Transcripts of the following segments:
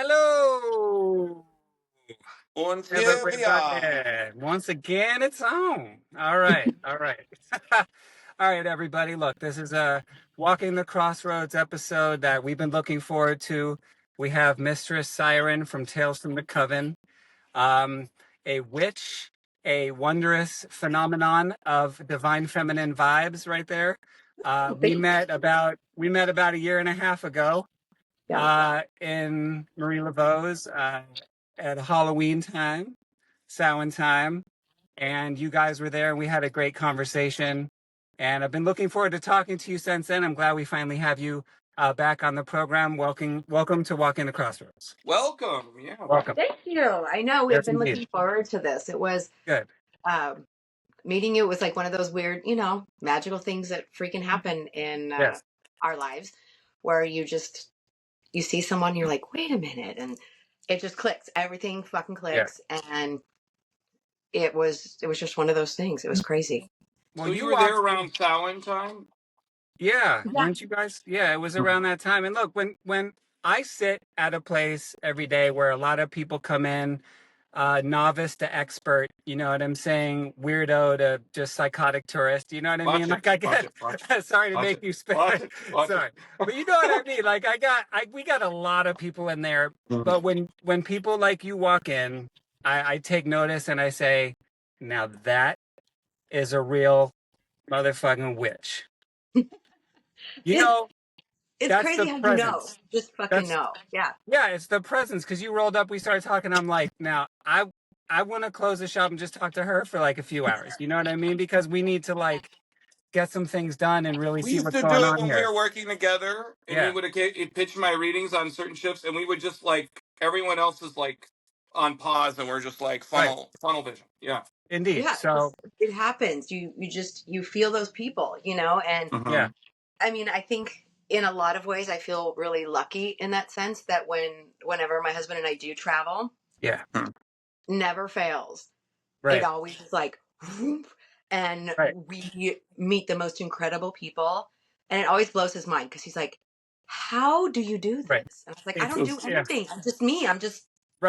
Hello, Und hier wir everybody. Once again, it's on. All right. All right, everybody. Look, this is a Walking the Crossroads episode that we've been looking forward to. We have Mistress Syren from Tales from the Coven, a witch, a wondrous phenomenon of divine feminine vibes right there. We met about a year and a half ago. In Marie Laveau's at Halloween time, Samhain time, and you guys were there, and we had a great conversation. And I've been looking forward to talking to you since then. I'm glad we finally have you back on the program. Welcome to Walking the Crossroads. welcome. Yeah, Welcome. Thank you. I know we've Yes, been indeed. looking forward to this. It was Good. meeting you. It was like one of those weird, magical things that freaking happen in Yes. our lives, where you see someone, and you're like, wait a minute, and it just clicks. Everything fucking clicks, and it was just one of those things. It was crazy. Well, so you were there around Samhain time? Yeah, weren't you guys? Yeah, it was around that time. And look, when I sit at a place every day where a lot of people come in, novice to expert, you know what I'm saying? Weirdo to just psychotic tourist, you know what I mean? Like I get, sorry to make you spit. Sorry, but you know what I mean? Like we got a lot of people in there, but when people like you walk in, I take notice and I say, now that is a real motherfucking witch. It's that's crazy the how presence. you just fucking know. Yeah. Yeah, it's the presence, because you rolled up, we started talking. I'm like, now I want to close the shop and just talk to her for like a few hours. You know what I mean? Because we need to like get some things done and really see what's going on here. We used to do it when we were working together, and we would pitch my readings on certain shifts, and we would just like everyone else is like on pause, and we're just like funnel vision. Yeah. Indeed. Yeah, so it happens. You feel those people, and yeah. I mean, I think in a lot of ways I feel really lucky in that sense that whenever my husband and I do travel, never fails. It always is like, and we meet the most incredible people, and it always blows his mind because he's like, how do you do this? And I was like, I don't do anything. I'm just me. I'm just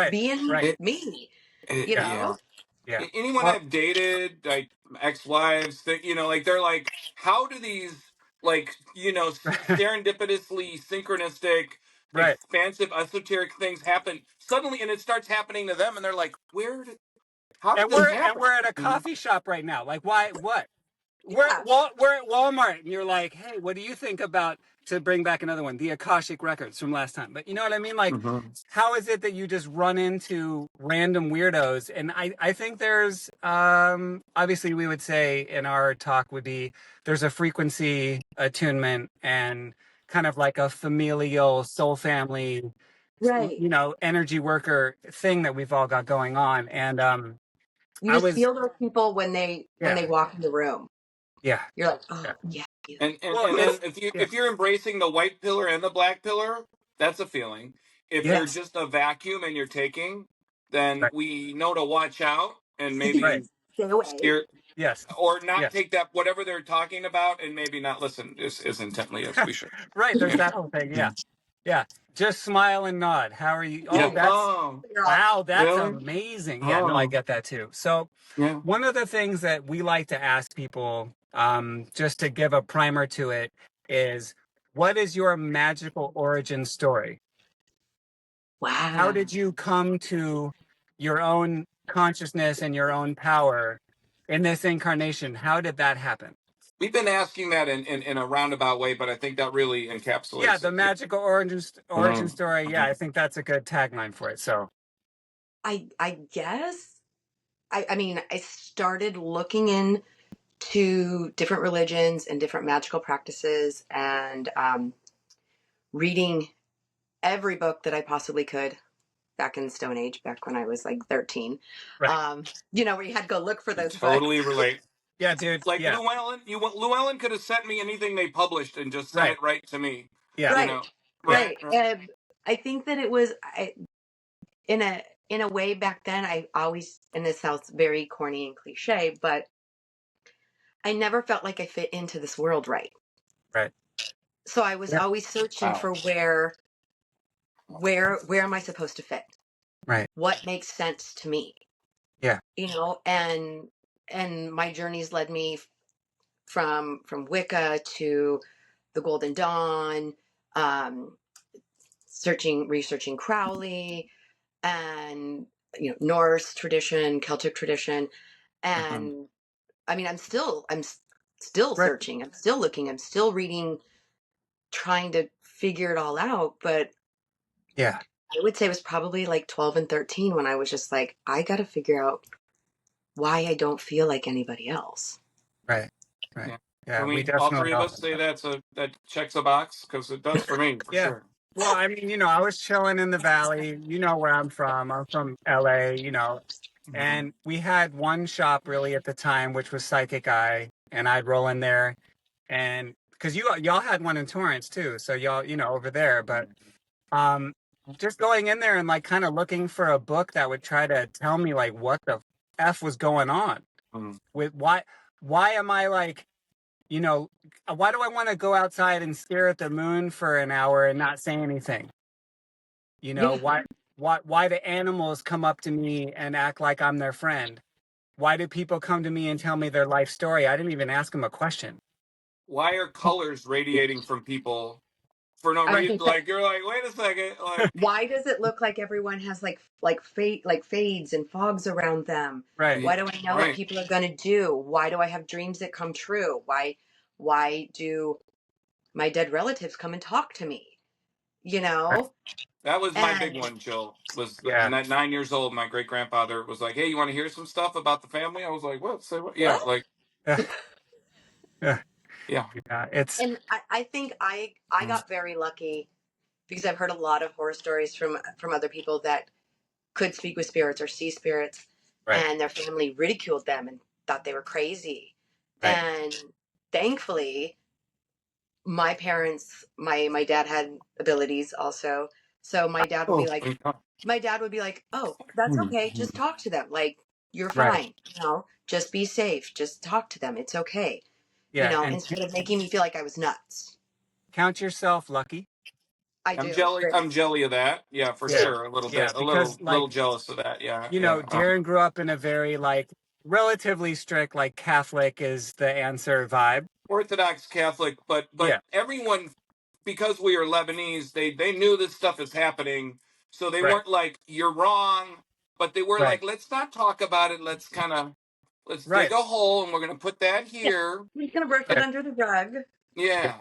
being me. You know? Yeah. Anyone I've dated, like ex-wives, that like they're like, how do these like serendipitously synchronistic, expansive, esoteric things happen suddenly, and it starts happening to them, and they're like, how did this happen? And we're at a coffee shop right now. Like, why? What? We're at Walmart, and you're like, hey, what do you think about, to bring back another one, the Akashic records from last time? But you know what I mean? Like, how is it that you just run into random weirdos? And I think there's, obviously we would say in our talk would be, there's a frequency attunement and kind of like a familial soul family, energy worker thing that we've all got going on. And you just feel those people when they walk in the room. Yeah. You're like, oh, yeah. And then if you're embracing the white pillar and the black pillar, that's a feeling. If you're just a vacuum and you're taking, then we know to watch out and maybe steer, or not take that whatever they're talking about, and maybe not listen as intently as we should. There's that whole thing. Yeah. Just smile and nod. How are you? Wow, that's amazing. Yeah, no, I get that too. So one of the things that we like to ask people, just to give a primer to it, is what is your magical origin story? Wow. How did you come to your own consciousness and your own power in this incarnation? How did that happen? We've been asking that in a roundabout way, but I think that really encapsulates. Yeah, the magical origin story. Yeah, I think that's a good tagline for it. So, I guess, I mean, I started looking into different religions and different magical practices, and reading every book that I possibly could back in the Stone Age, back when I was like 13. Where you had to go look for those books. Totally relate. Yeah, dude. Like Llewellyn could have sent me anything they published and just sent it right to me. Yeah. Right. And I think that it was in a way back then. I always, and this sounds very corny and cliche, but I never felt like I fit into this world right. Right. So I was always searching for where where am I supposed to fit? Right. What makes sense to me? Yeah. You know, and my journeys led me from Wicca to the Golden Dawn, researching Crowley, and Norse tradition, Celtic tradition, and I mean, I'm still searching, I'm still looking, I'm still reading, trying to figure it all out. But yeah, I would say it was probably like 12 and 13 when I was just like, I got to figure out why I don't feel like anybody else. Right. Yeah, Can we we all three definitely of all. us say that checks a box? Because it does for me, for Yeah. sure. Well, I mean, I was chilling in the valley. You know where I'm from. I'm from LA, and we had one shop really at the time, which was Psychic Eye, and I'd roll in there, and because y'all had one in Torrance too, so y'all, over there. But just going in there and like kind of looking for a book that would try to tell me like what the f was going on with why am I like, why do I want to go outside and stare at the moon for an hour and not say anything? Yeah. Why do animals come up to me and act like I'm their friend? Why do people come to me and tell me their life story? I didn't even ask them a question. Why are colors radiating from people for no reason? Like, you're like, wait a second. Like, why does it look like everyone has like fades and fogs around them? Right. Why do I know what people are going to do? Why do I have dreams that come true? Why do my dead relatives come and talk to me? that was my big one, Jill. Was at 9 years old, my great grandfather was like, "Hey, you want to hear some stuff about the family?" I was like, "What? Say what?" Yeah, like, yeah. It's. And I think I got very lucky because I've heard a lot of horror stories from other people that could speak with spirits or see spirits, and their family ridiculed them and thought they were crazy. And thankfully, my parents, my dad had abilities also, so my dad would be like, "Oh, that's okay. Just talk to them. Like, you're fine. Just be safe. Just talk to them. It's okay." And instead of making me feel like I was nuts. count yourself lucky. I I'm do. jelly. I'm jelly of that. Yeah, for sure. A little bit. A Because little jealous of that. Yeah. Darren grew up in a very like relatively strict like Catholic is the answer vibe. Orthodox Catholic, but everyone, because we are Lebanese, they knew this stuff is happening, so they weren't like, you're wrong, but they were like, let's not talk about it. Let's dig a hole and we're gonna put that here. We're just gonna brush it under the rug. Yeah.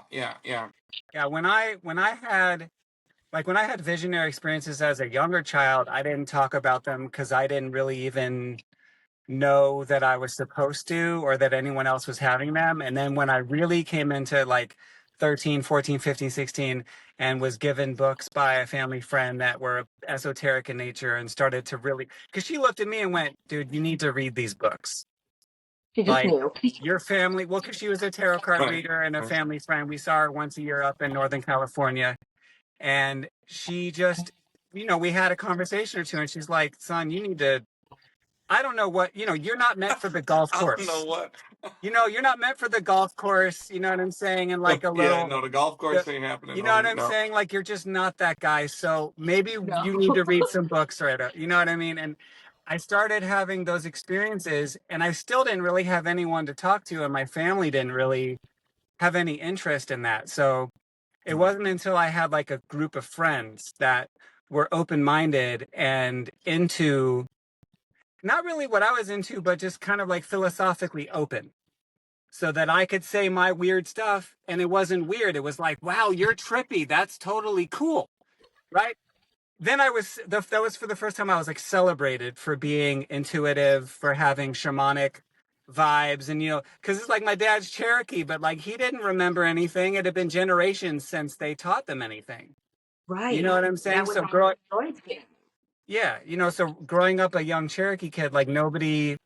When I had visionary experiences as a younger child, I didn't talk about them because I didn't really even know that I was supposed to or that anyone else was having them. And then when I really came into like 13, 14, 15, 16 and was given books by a family friend that were esoteric in nature and started to really, because she looked at me and went, dude, you need to read these books. She just knew. Your family, well, because she was a tarot card reader and a family friend. We saw her once a year up in Northern California. And she just, we had a conversation or two and she's like, son, you need to, I don't know what, you're not meant for the golf course. I don't know what. You're not meant for the golf course. You know what I'm saying? And like a little. Yeah, no, the golf course ain't happening. You know what I'm saying? Like, you're just not that guy. So maybe you need to read some books right up. You know what I mean? And I started having those experiences and I still didn't really have anyone to talk to. And my family didn't really have any interest in that. So it wasn't until I had like a group of friends that were open-minded and into not really what I was into, but just kind of like philosophically open so that I could say my weird stuff and it wasn't weird. It was like, wow, you're trippy. That's totally cool. Right. Then that was for the first time I was like celebrated for being intuitive, for having shamanic vibes. And, because it's like my dad's Cherokee, but like he didn't remember anything. It had been generations since they taught them anything. Right. You know what I'm saying? So so growing up a young Cherokee kid, like nobody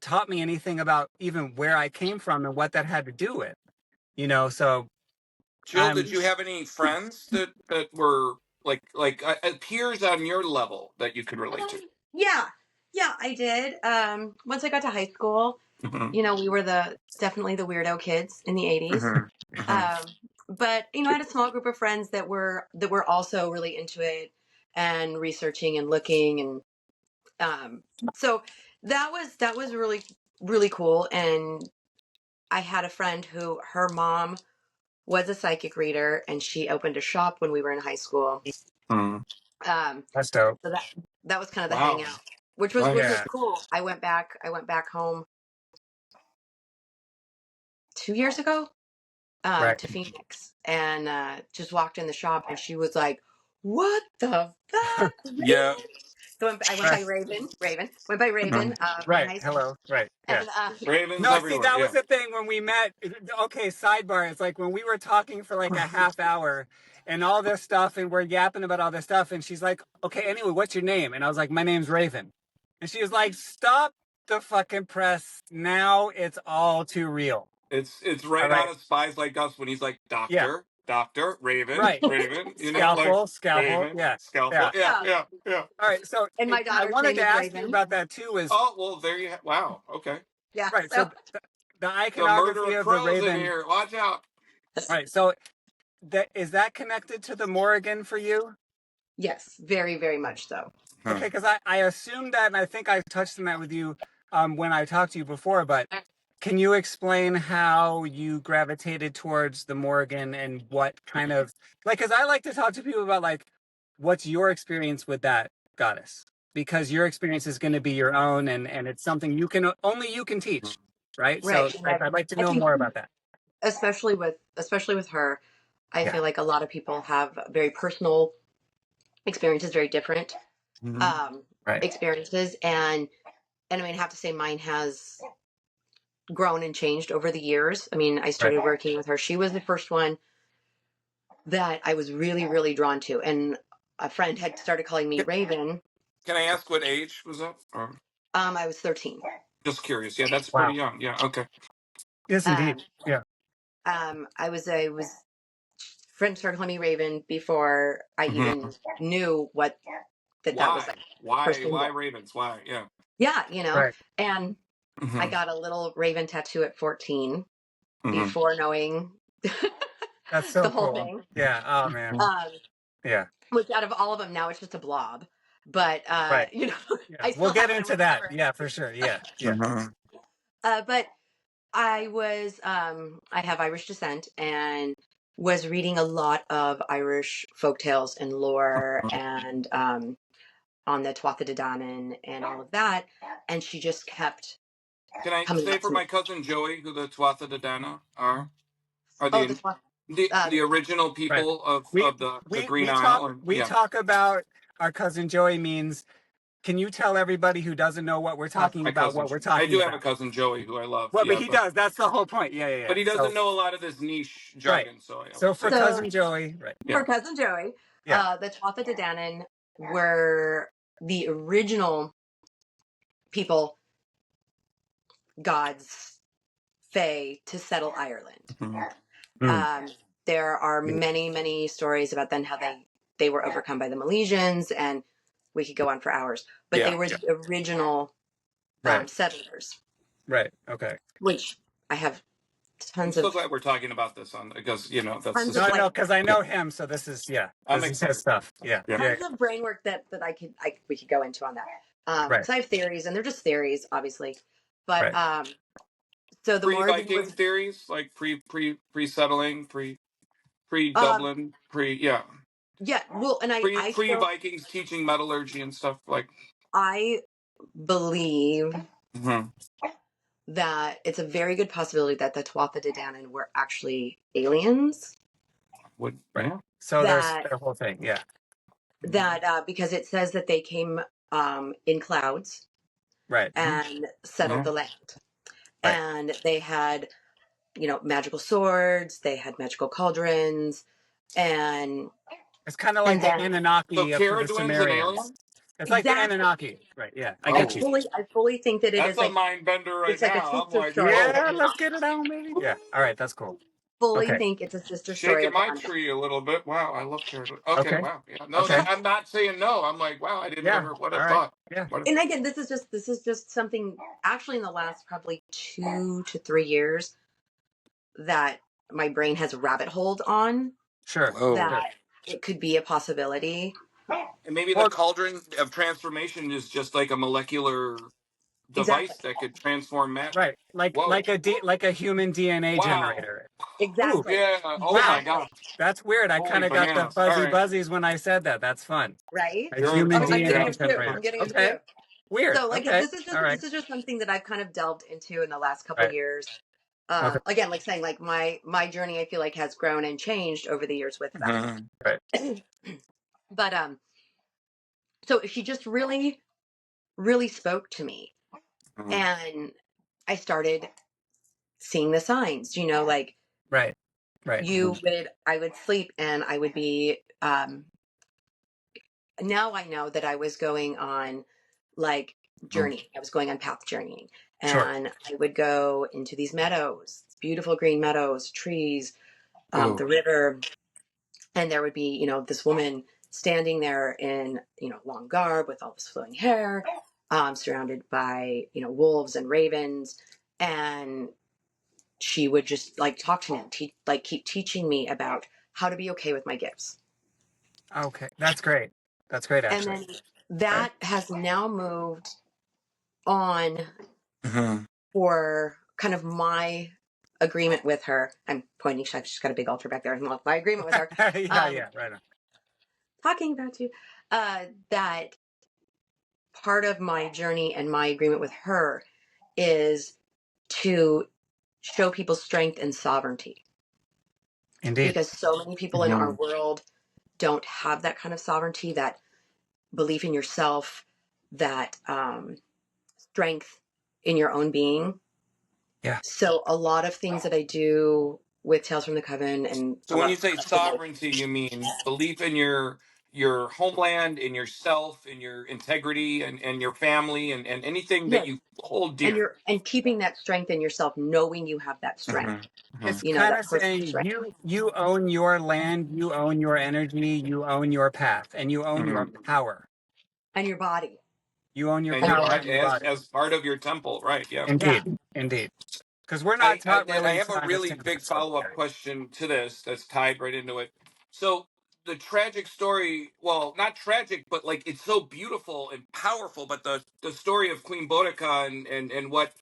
taught me anything about even where I came from and what that had to do with, so. Jill, did you have any friends that were like peers on your level that you could relate to? Yeah, I did. Once I got to high school, we were definitely the weirdo kids in the 80s. but I had a small group of friends that were also really into it and researching and looking, and so that was really, really cool. And I had a friend who, her mom was a psychic reader, and she opened a shop when we were in high school. That's dope. So that was kind of the hangout, which was cool. I went back home 2 years ago, to Phoenix, and just walked in the shop, and she was like, "What the fuck?" Yeah. So I went by Raven. Went by Raven. Right. Nice. Hello. Right. Yeah. And Ravens No, see, everywhere. that Yeah. was the thing when we met. Okay, sidebar. It's like when we were talking for like a half hour and all this stuff, and we're yapping about all this stuff, and she's like, "Okay, anyway, what's your name?" And I was like, "My name's Raven," and she was like, "Stop the fucking press now! It's all too real." It's right out of Spies Like Us when he's like, Doctor, Raven, Raven, Scalpel, Raven, yeah, Scalpel, yeah. All right, so and my I daughter's wanted name to is ask Raven. you about that too. Oh, well, there you wow, okay. Yeah. Right, so the The murder iconography of of the crows in Raven. here. Watch out. Right, so is that connected to the Morrigan for you? Yes, very, very much so. Okay, because I assumed that, and I think I touched on that with you when I talked to you before, but can you explain how you gravitated towards the Morrigan and what kind of, like, because I like to talk to people about, like, what's your experience with that goddess? Because your experience is going to be your own, and it's something only you can teach, right? Right. So I'd like to I know think more about that. especially with her, I feel like a lot of people have very personal experiences, very different experiences, and I mean, I have to say mine has grown and changed over the years. I mean, I started working with her. She was the first one that I was really, really drawn to, and a friend had started calling me Raven. Can I ask what age was that? Or? I was 13. Just curious. Yeah, that's pretty young. Yeah, okay. Yes, indeed. Yeah. I was friend started calling me Raven before I even knew what that was like. Why ravens? Why? Yeah. Yeah, and I got a little raven tattoo at 14 before knowing that's so the whole cool. thing. Yeah. Oh man. Yeah. Which out of all of them now it's just a blob. But I we'll get into that. Yeah, for sure. Yeah. Yeah. But I was I have Irish descent and was reading a lot of Irish folktales and lore and on the Tuatha De Danann and all of that, and she just kept. Can I say for my cousin Joey who the Tuatha De Danann are the original people of the Green Isle? We talk about our cousin Joey means. Can you tell everybody who doesn't know what we're talking about what we're talking about? I do have a cousin Joey who I love. Well, but he does. That's the whole point. Yeah. But he doesn't know a lot of this niche jargon. So for cousin Joey, for cousin Joey, the Tuatha De Danann were the original people, gods, fae, to settle Ireland. There are many, many stories about then how they were overcome by the Milesians, and we could go on for hours. But they were the original settlers. Right. Okay. Which I have tons of. I'm so glad we're talking about this because that's. No, because I know him, so this is this is his stuff. Yeah. Tons of brain work that we could go into on that. Because I have theories, and they're just theories, obviously. But so the pre-Viking theories, like pre-settling, pre-Dublin, Yeah, well, and I pre-Vikings teaching metallurgy and stuff like. I believe that it's a very good possibility that the Tuatha De Danann were actually aliens. So there's the whole thing, That because it says that they came in clouds, and settled the land, and they had, magical swords, they had magical cauldrons, and it's kind of like the Anunnaki of the Sumerians. It's like the Anunnaki, right? Yeah, I get you. I fully think that that's a mind bender right now. I'm like, yeah, let's get it on, baby. Yeah, all right, that's cool. Fully think it's a sister story. Shaking my tree a little bit. Wow, I love pterodactyls. Okay, wow. Yeah, no, I'm not saying no. I'm like, wow, I didn't ever would have thought. Yeah. And again, this is just something actually in the last probably 2 to 3 years that my brain has a rabbit hold on. Sure. That it could be a possibility. And maybe the cauldron of transformation is just like a molecular device that could transform matter. Right. Like a human DNA generator. Exactly. Ooh, yeah. Oh my God. That's weird. I kind of got the fuzzy buzzies when I said that. That's fun. Right? A human I'm getting DNA them too. generator. I'm getting them Okay. too. Weird. So like Okay. this is just something that I've kind of delved into in the last couple of years. Again, like saying like my journey I feel like has grown and changed over the years with that. Right. But so she just really spoke to me. And I started seeing the signs, you know, like right. I would sleep and I would be now I know that I was going on like journey. I was going on path journeying, and I would go into these meadows, beautiful green meadows, trees, the river, and there would be, you know, this woman standing there in, you know, long garb with all this flowing hair, surrounded by, you know, wolves and ravens, and she would just like talk to me, keep teaching me about how to be okay with my gifts. Okay, that's great. That's great, actually. And then that has now moved on for kind of my agreement with her. I'm pointing, she's got a big altar back there. My agreement with her. Yeah, right on. Talking about you, that part of my journey and my agreement with her is to show people strength and sovereignty. Indeed. Because so many people in our world don't have that kind of sovereignty, that belief in yourself, that strength in your own being. Yeah. So a lot of things that I do with Tales from the Coven, and so when you say sovereignty, you mean belief in your homeland, in yourself, in your integrity, and your family, and anything that you hold dear. And keeping that strength in yourself, knowing you have that strength. It's You know, kind that of saying strength. you own your land, you own your energy, you own your path, and you own your power. And your body. You own your and power your, and your body. as part of your temple, right? Yeah. Indeed. Because we're not taught really. I have a really big follow-up question to this that's tied right into it. So the tragic story, well, not tragic, but like it's so beautiful and powerful. But the story of Queen Boudica and what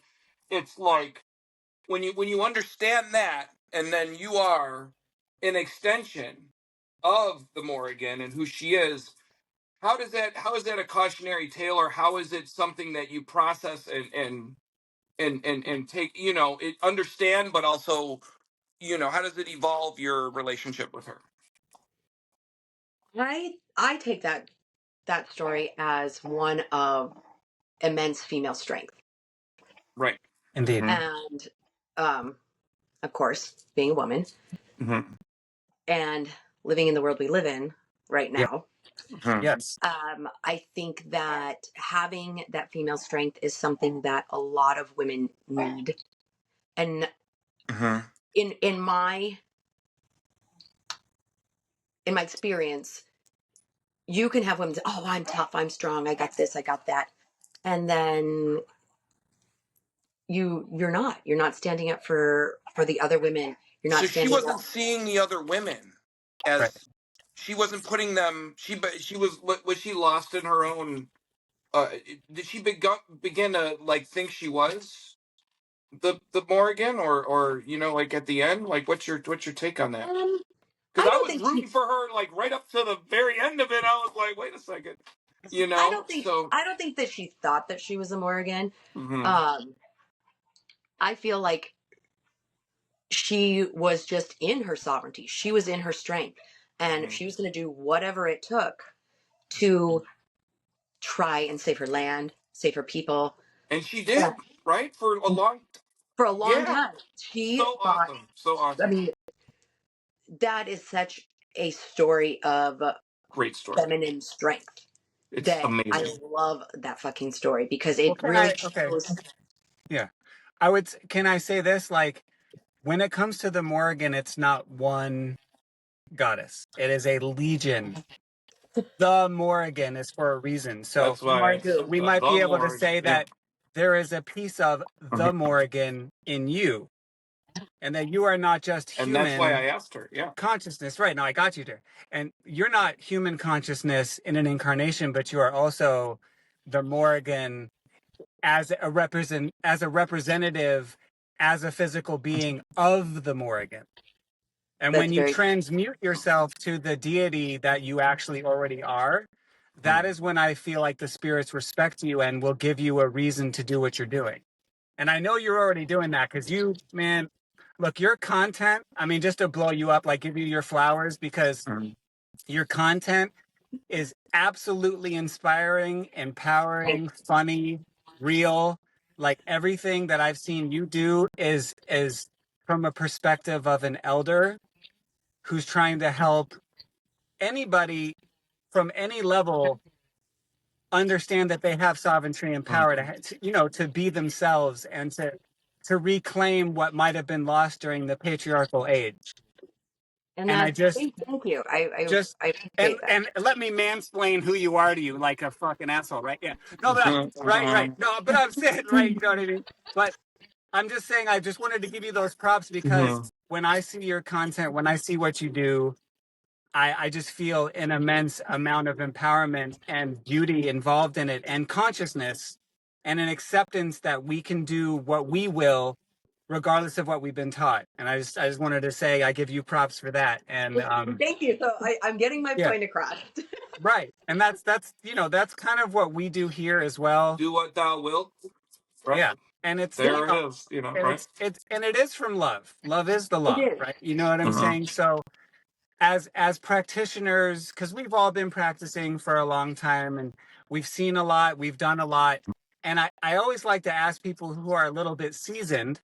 it's like when you understand that, and then you are an extension of the Morrigan and who she is. How is that a cautionary tale, or how is it something that you process and take, you know, it understand, but also, you know, how does it evolve your relationship with her? I take that story as one of immense female strength. Right. Indeed. And of course, being a woman and living in the world we live in right now. Yes. I think that having that female strength is something that a lot of women need. And in my experience, you can have women say, "Oh, I'm tough, I'm strong, I got this, I got that," and then you're not standing up for the other women. You're not. So standing she wasn't up. seeing the other women as she wasn't putting them. She was she lost in her own. Did she begin to like think she was the Morrigan, or you know, like at the end, like what's your take on that? Because I was rooting for her like right up to the very end of it. I was like, wait a second, you know. I don't think that she thought that she was a Morrigan. I feel like she was just in her sovereignty. She was in her strength, and she was going to do whatever it took to try and save her land, save her people. And she did, right? For a long time. She so awesome. So awesome. I mean, that is such a story of great story, feminine strength. It's amazing. I love that fucking story because it really shows. Yeah. Can I say this? Like, when it comes to the Morrigan, it's not one goddess. It is a legion. The Morrigan is for a reason. So that's why we might be able to say that there is a piece of the Morrigan in you. and that you are not just And that's why human I asked her. Yeah. consciousness. Right. No, I got you there. And you're not human consciousness in an incarnation, but you are also the Morrigan as a representative, as a physical being of the Morrigan. And That's when you very transmute yourself to the deity that you actually already are, that is when I feel like the spirits respect you and will give you a reason to do what you're doing. And I know you're already doing that because you, man, look, your content, I mean, just to blow you up, like give you your flowers, because your content is absolutely inspiring, empowering, funny, real. Like everything that I've seen you do is from a perspective of an elder who's trying to help anybody from any level understand that they have sovereignty and power to be themselves and to reclaim what might have been lost during the patriarchal age. and And I that's just thank you. I and appreciate that. and let me mansplain who you are to you like a fucking asshole, right? Yeah. No, but right. No, but I'm saying right, you know what I mean? But I'm just saying I just wanted to give you those props because when I see your content, when I see what you do, I just feel an immense amount of empowerment and beauty involved in it and consciousness and an acceptance that we can do what we will regardless of what we've been taught. And I just wanted to say I give you props for that. And Thank you. So I'm getting my yeah, point across. right. And that's that's kind of what we do here as well. Do what thou wilt. Right. Yeah. And it's there it is, and right? it is from love. Love is the It law, is. right? You know what I'm saying? So as practitioners, because we've all been practicing for a long time and we've seen a lot, we've done a lot. And I always like to ask people who are a little bit seasoned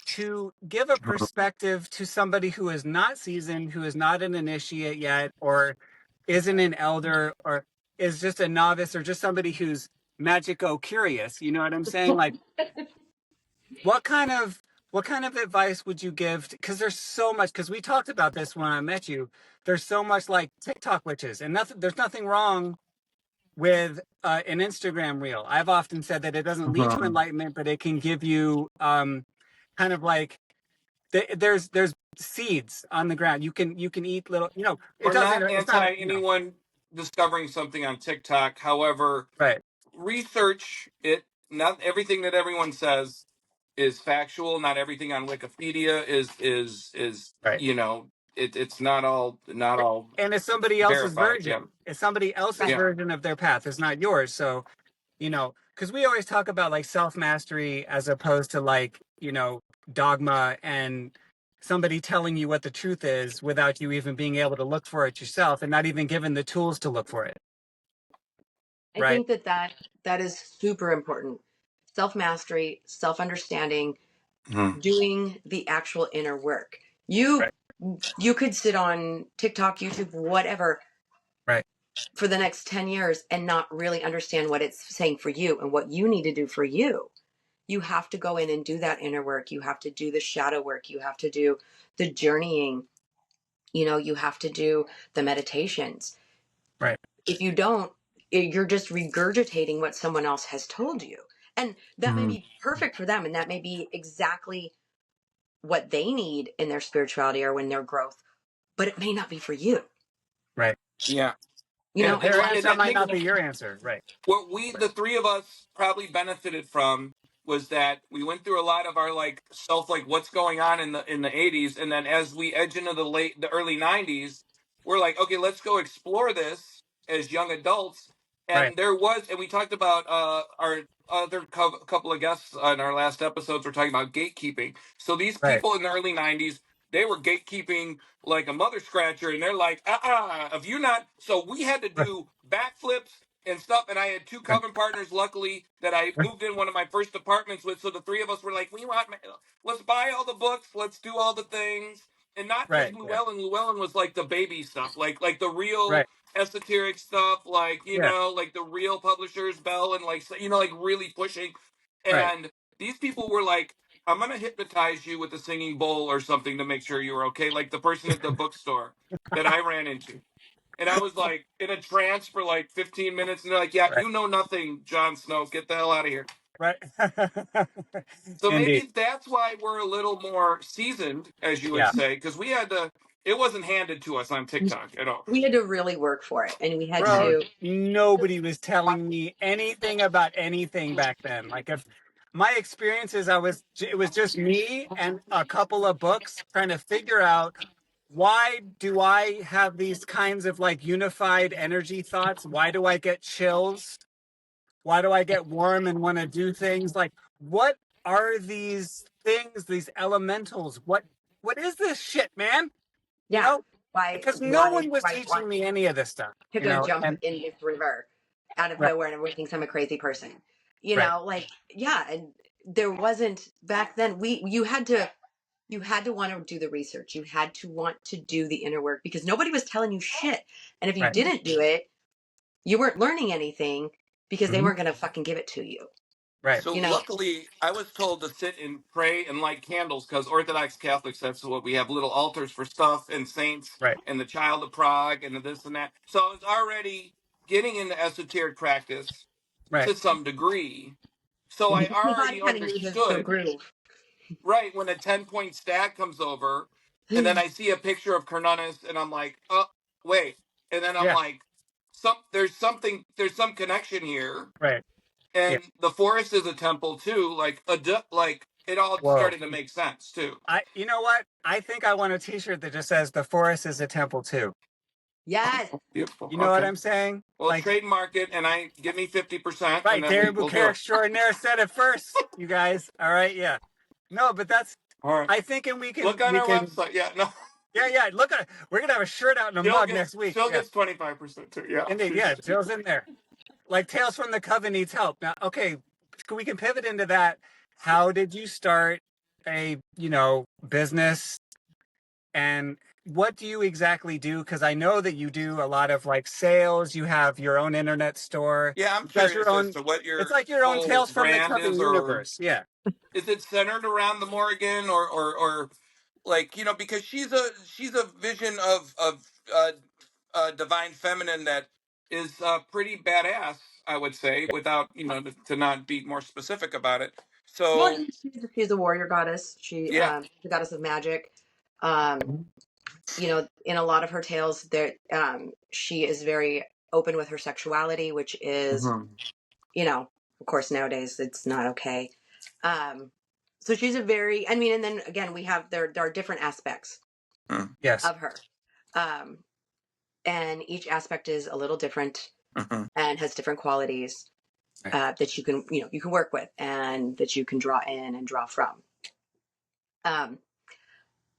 to give a perspective to somebody who is not seasoned, who is not an initiate yet, or isn't an elder, or is just a novice, or just somebody who's magico curious. You know what I'm saying? Like, what kind of advice would you give? Because there's so much. Because we talked about this when I met you. There's so much like TikTok witches, and there's nothing wrong with an Instagram reel. I've often said that it doesn't lead to enlightenment, but it can give you kind of like there's seeds on the ground. You can eat little. It We're doesn't. not It's not. anti anyone discovering something on TikTok. However, Right. research it. Not everything that everyone says is factual. Not everything on Wikipedia is Right. It's not all And it's somebody else's verified. version. Yeah. It's somebody else's version of their path. It's not yours. So, because we always talk about like self-mastery as opposed to like, dogma and somebody telling you what the truth is without you even being able to look for it yourself and not even given the tools to look for it. I think that is super important. Self-mastery, self-understanding, doing the actual inner work. You could sit on TikTok, YouTube, whatever, for the next 10 years and not really understand what it's saying for you and what you need to do for you. You have to go in and do that inner work. You have to do the shadow work. You have to do the journeying. You have to do the meditations. Right. If you don't, you're just regurgitating what someone else has told you. And that may be perfect for them. And that may be exactly what they need in their spirituality or in their growth. But it may not be for you. Right. Yeah. Their answer might not be your answer. Right. What the three of us probably benefited from was that we went through a lot of our what's going on in the 80s, and then as we edge into the early 90s, we're like, okay, let's go explore this as young adults. And and we talked about our other couple of guests on our last episodes were talking about gatekeeping. So these people in the early 90s, they were gatekeeping like a mother scratcher, and they're like, if you not. So we had to do backflips and stuff, and I had two Coven partners, luckily, that I moved in one of my first apartments with. So the three of us were like, let's buy all the books, let's do all the things, and not just Llewellyn. Llewellyn was like the baby stuff, like the real esoteric stuff, like the real publishers, Bell, and like really pushing. And these people were like, I'm gonna hypnotize you with a singing bowl or something to make sure you're okay, like the person at the bookstore that I ran into. And I was like in a trance for like 15 minutes, and they're like, "Yeah, you know nothing, Jon Snow. Get the hell out of here." Right. So Indeed. maybe that's why we're a little more seasoned, as you would Yeah. say, because we had to. It wasn't handed to us on TikTok at all. We had to really work for it, and we had Bro, to. nobody was telling me anything about anything back then. Like if my experiences, it was just me and a couple of books trying to figure out why do I have these kinds of like unified energy thoughts? Why do I get chills? Why do I get warm and want to do things? Like, what are these things, these elementals? What is this shit, man? You Yeah. know? Because no one was Why teaching me any of this stuff, to you go know? jump And in this river out of right, nowhere and everyone thinks I'm a crazy person. You right, know, like, yeah, and there wasn't back then. You had to want to do the research. You had to want to do the inner work because nobody was telling you shit. And if you right. didn't do it, you weren't learning anything because they Hmm. weren't going to fucking give it to you. Right. So You know, luckily, I was told to sit and pray and light candles because Orthodox Catholics, that's what we have, little altars for stuff and saints Right. and the Child of Prague and the this and that. So I was already getting into esoteric practice Right. to some degree. So I your body already kind of knew the understood, groove. right, when a 10-point stack comes over and then I see a picture of Cernunnos and I'm like, oh, wait. And then I'm Yeah. like, there's some connection here, Right. Yeah. and the forest is a temple too. Like like it all Whoa. started to make sense too. You know what? I think I want a t-shirt that just says the forest is a temple too. Yes. Beautiful. You know what Okay. I'm saying? Well, Like, trademark it, and I give me 50%, and right, then Darren we'll do Bucare it. extraordinaire said it first, you guys. All right, yeah. No, but that's All right. I think and Look on we our can website. Yeah. No. yeah, look at we're gonna have a shirt out and a Jill mug gets next week. Jill Yeah. gets 25% too. Yeah. Indeed, yeah, Jill's in there. Like Tales from the Coven needs help. Now, okay, we can pivot into that. How did you start a, business and what do you exactly do? Because I know that you do a lot of like sales, you have your own internet store, Yeah. I'm you got your curious as own, to what it's your like your own whole Tales from the brand is, Coven or universe. Yeah. is it centered around the Morrigan, or like, because she's a vision of divine feminine that is pretty badass, I would say, without to not be more specific about it. Well, So she's a warrior goddess. yeah. The goddess of magic. Um, in a lot of her tales, there, she is very open with her sexuality, which is, Mhm. Of course, nowadays it's not okay. So she's a very, I mean, and then again, there are different aspects Yes. of her. And each aspect is a little different and has different qualities that you can work with and that you can draw in and draw from.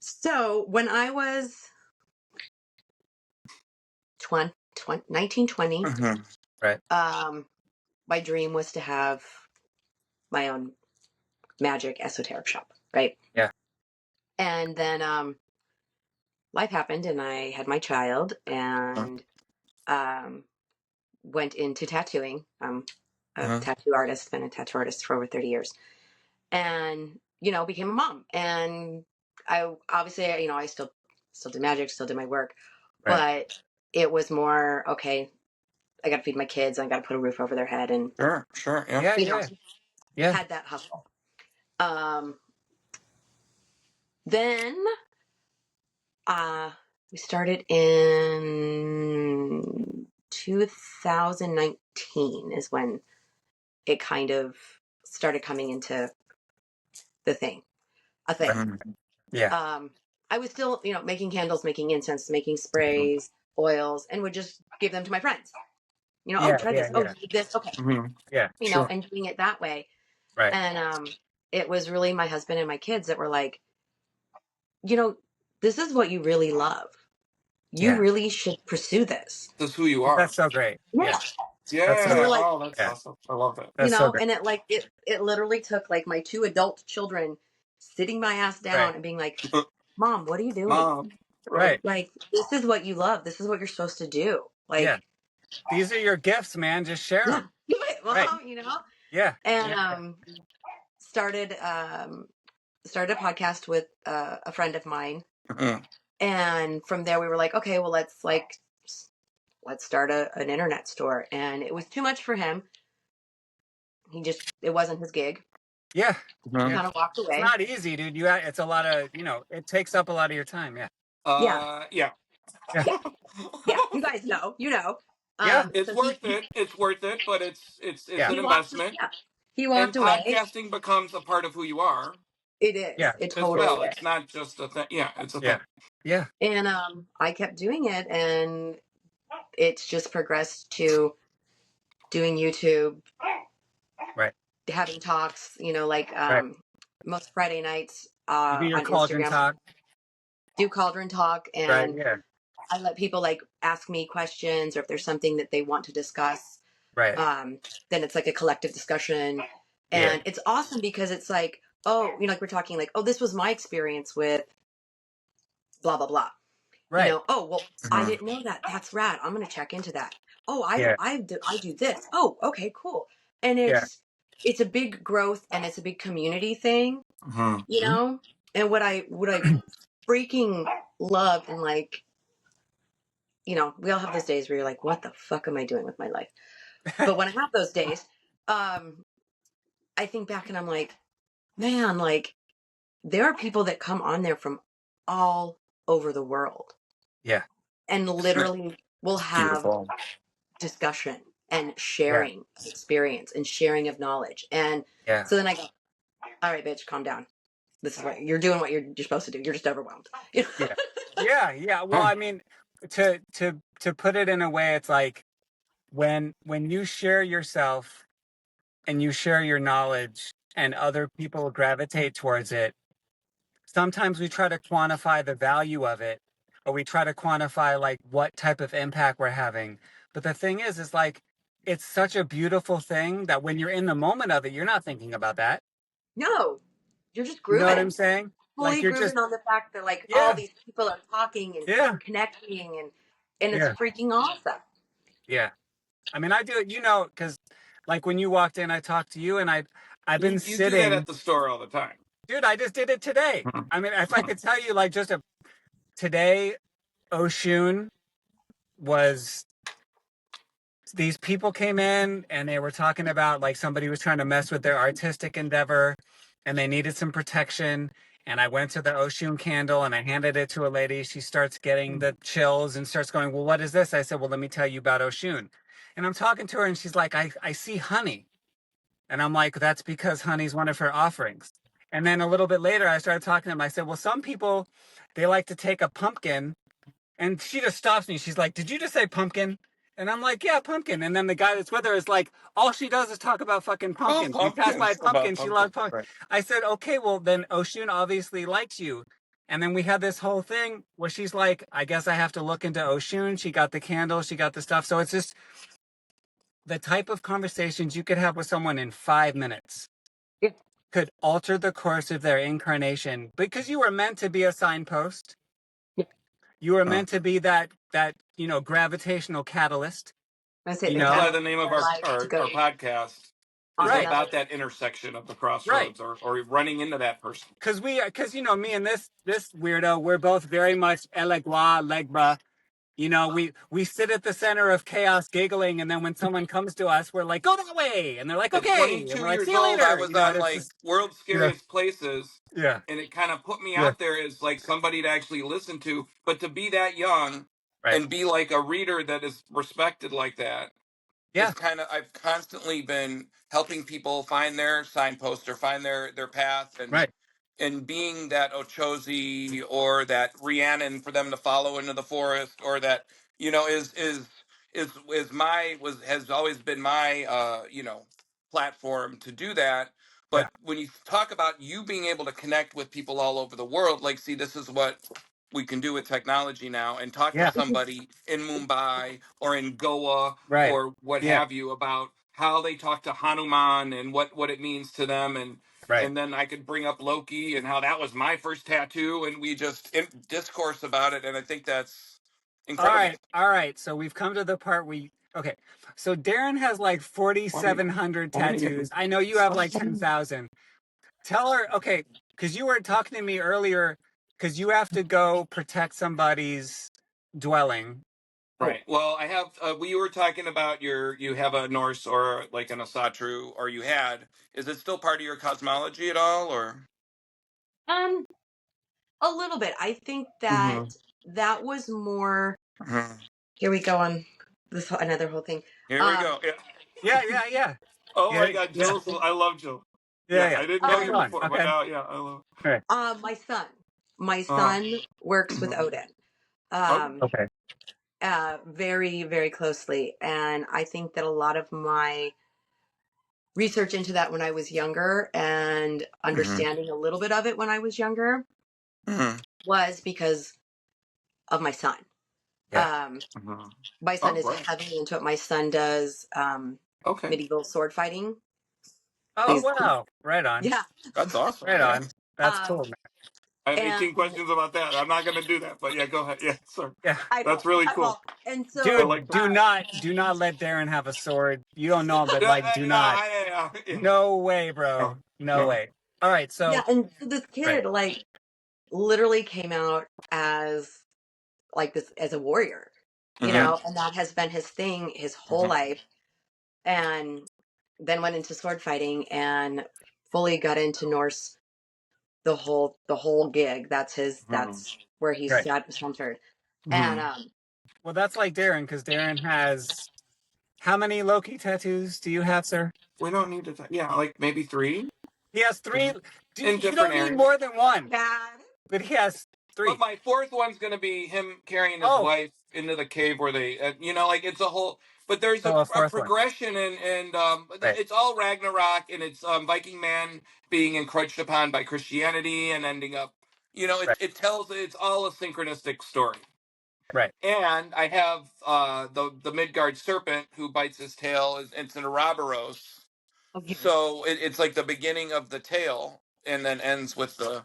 So when I was 1920, Right. my dream was to have my own magic esoteric shop, right? Yeah. And then life happened and I had my child and went into tattooing. I'm a tattoo artist, been a tattoo artist for over 30 years. And, became a mom. And I obviously, I still did magic, still did my work. Right. But it was more, okay, I got to feed my kids. I got to put a roof over their head. And, Sure. Yeah. Yeah. had that hustle. Then we started in 2019 is when it kind of started coming into a thing. Yeah. I was still, making candles, making incense, making sprays, oils, and would just give them to my friends. Oh, try this. Oh, you need this. Okay. Yeah. And doing it that way. Right. And it was really my husband and my kids that were like, this is what you really love. You really should pursue this. That's who you are. That's so great. Yeah. Yeah. And we're like, That's awesome. I love that. That's so great. And it literally took like my 2 adult children sitting my ass down and being like, Mom, what are you doing? Mom. Right. Like, this is what you love. This is what you're supposed to do. Like, these are your gifts, man. Just share them. Well, right. Yeah. And started a podcast with a friend of mine. And from there we were like, okay, well, let's start an internet store. And it was too much for him. it wasn't his gig. Yeah. Kind of walked away. It's not easy, dude. It's a lot of, it takes up a lot of your time. Yeah. Yeah. You guys know, Yeah. It's worth it. It's worth it, but it's an investment. He walked and away. Podcasting becomes a part of who you are. It is. Yeah. It as totally well. is. It's not just a thing. Yeah, it's a thing. Yeah. And I kept doing it, and it's just progressed to doing YouTube, right, having talks, like most Friday nights you do your on cauldron Instagram. talk. Do cauldron talk, and I let people like ask me questions, or if there's something that they want to discuss. Right. Then it's like a collective discussion, and it's awesome because it's like, oh, like we're talking like, oh, this was my experience with blah blah blah. Right. Oh, well, I didn't know that. That's rad. I'm gonna check into that. Oh, I do this. Oh, okay, cool. And it's a big growth, and it's a big community thing. And what I freaking love, and like, we all have those days where you're like, what the fuck am I doing with my life? But when I have those days, I think back and I'm like, man, like there are people that come on there from all over the world. Yeah. And literally will have discussion and sharing of experience and sharing of knowledge. And so then I go, all right, bitch, calm down. This is what you're doing, what you're supposed to do. You're just overwhelmed. Yeah. Well, I mean, to put it in a way, it's like when you share yourself and you share your knowledge and other people gravitate towards it, sometimes we try to quantify the value of it, or we try to quantify like what type of impact we're having. But the thing is like, it's such a beautiful thing that when you're in the moment of it, you're not thinking about that. No, you're just grooving. You know what I'm saying? Fully like you're grooving just on the fact that like all these people are talking and connecting, and it's freaking awesome. Yeah. I mean, I do it, because like when you walked in, I talked to you, and I've been sitting. You do that at the store all the time. Dude, I just did it today. I mean, if I could tell you, like, today, Oshun was, these people came in and they were talking about like somebody was trying to mess with their artistic endeavor and they needed some protection. And I went to the Oshun candle and I handed it to a lady. She starts getting the chills and starts going, well, what is this? I said, well, let me tell you about Oshun. And I'm talking to her and she's like, I see honey. And I'm like, that's because honey's one of her offerings. And then a little bit later, I started talking to them. I said, well, some people, they like to take a pumpkin. And she just stops me. She's like, did you just say pumpkin? And I'm like, yeah, pumpkin. And then the guy that's with her is like, all she does is talk about fucking pumpkins. We passed by pumpkin. She loves pumpkin. Right. I said, okay, well, then Oshun obviously likes you. And then we had this whole thing where she's like, I guess I have to look into Oshun. She got the candle. She got the stuff. So it's just the type of conversations you could have with someone in 5 minutes could alter the course of their incarnation, because you were meant to be a signpost. You were meant to be that gravitational catalyst. That's why the name of our podcast is about that intersection of the crossroads, or running into that person. Because me and this weirdo, we're both very much elegua, legba. We sit at the center of chaos giggling, and then when someone comes to us, we're like, go that way. And they're like, okay. At 22 years old, I was on like World's Scariest Places. Yeah. And it kind of put me out there as like somebody to actually listen to. But to be that young and be like a reader that is respected like that. Yeah. I've constantly been helping people find their signpost or find their path, and being that Ochozi or that Rhiannon for them to follow into the forest, or that has always been my platform to do that. But when you talk about you being able to connect with people all over the world, like, see, this is what we can do with technology now, and talk to somebody in Mumbai or in Goa or what have you about how they talk to Hanuman and what it means to them. And then I could bring up Loki and how that was my first tattoo, and we just discourse about it. And I think that's incredible. All right. So we've come to the part okay. So Darren has like 4,700 tattoos. I know you have like 10,000. Tell her, okay, because you were talking to me earlier, because you have to go protect somebody's dwelling. Right. Well, I have. We were talking about you have a Norse or like an Asatru, or you had. Is it still part of your cosmology at all, or? A little bit. I think that Mm-hmm. that was more. Mm-hmm. Here we go on another whole thing. Here we go. Yeah. Oh my God, Jill! I love Jill. Yeah, I didn't know you before, but now, I love. Right. My son works with Odin. Okay. Very, very closely, and I think that a lot of my research into that when I was younger and understanding a little bit of it when I was younger was because of my son. My son is heavily into it. My son does medieval sword fighting. Oh, wow. Right on. Yeah. That's awesome. Right on. That's cool, man. I have 18 questions about that. I'm not going to do that, but yeah, go ahead. Yeah, sorry. Yeah. That's really cool. And so, dude, do not let Darren have a sword. You don't know him, but like, do not. No way, bro. No way. All right, so yeah, and so this kid like literally came out as like this as a warrior, you know, and that has been his thing his whole life, and then went into sword fighting and fully got into Norse the whole gig. That's where he's dad was transferred. And well, that's like Darren, because Darren has how many Loki tattoos do you have, sir? We don't need to. Yeah, like maybe 3. He has 3. In You don't need more than 1. Dad. But he has 3. But my 4th one's going to be him carrying his wife into the cave where they, like it's a whole. But there's a progression, and it's all Ragnarok, and it's Viking man being encroached upon by Christianity and ending up, it tells it's all a synchronistic story. Right. And I have the Midgard serpent who bites his tail. It's an Ouroboros. Okay. So it's like the beginning of the tale, and then ends with the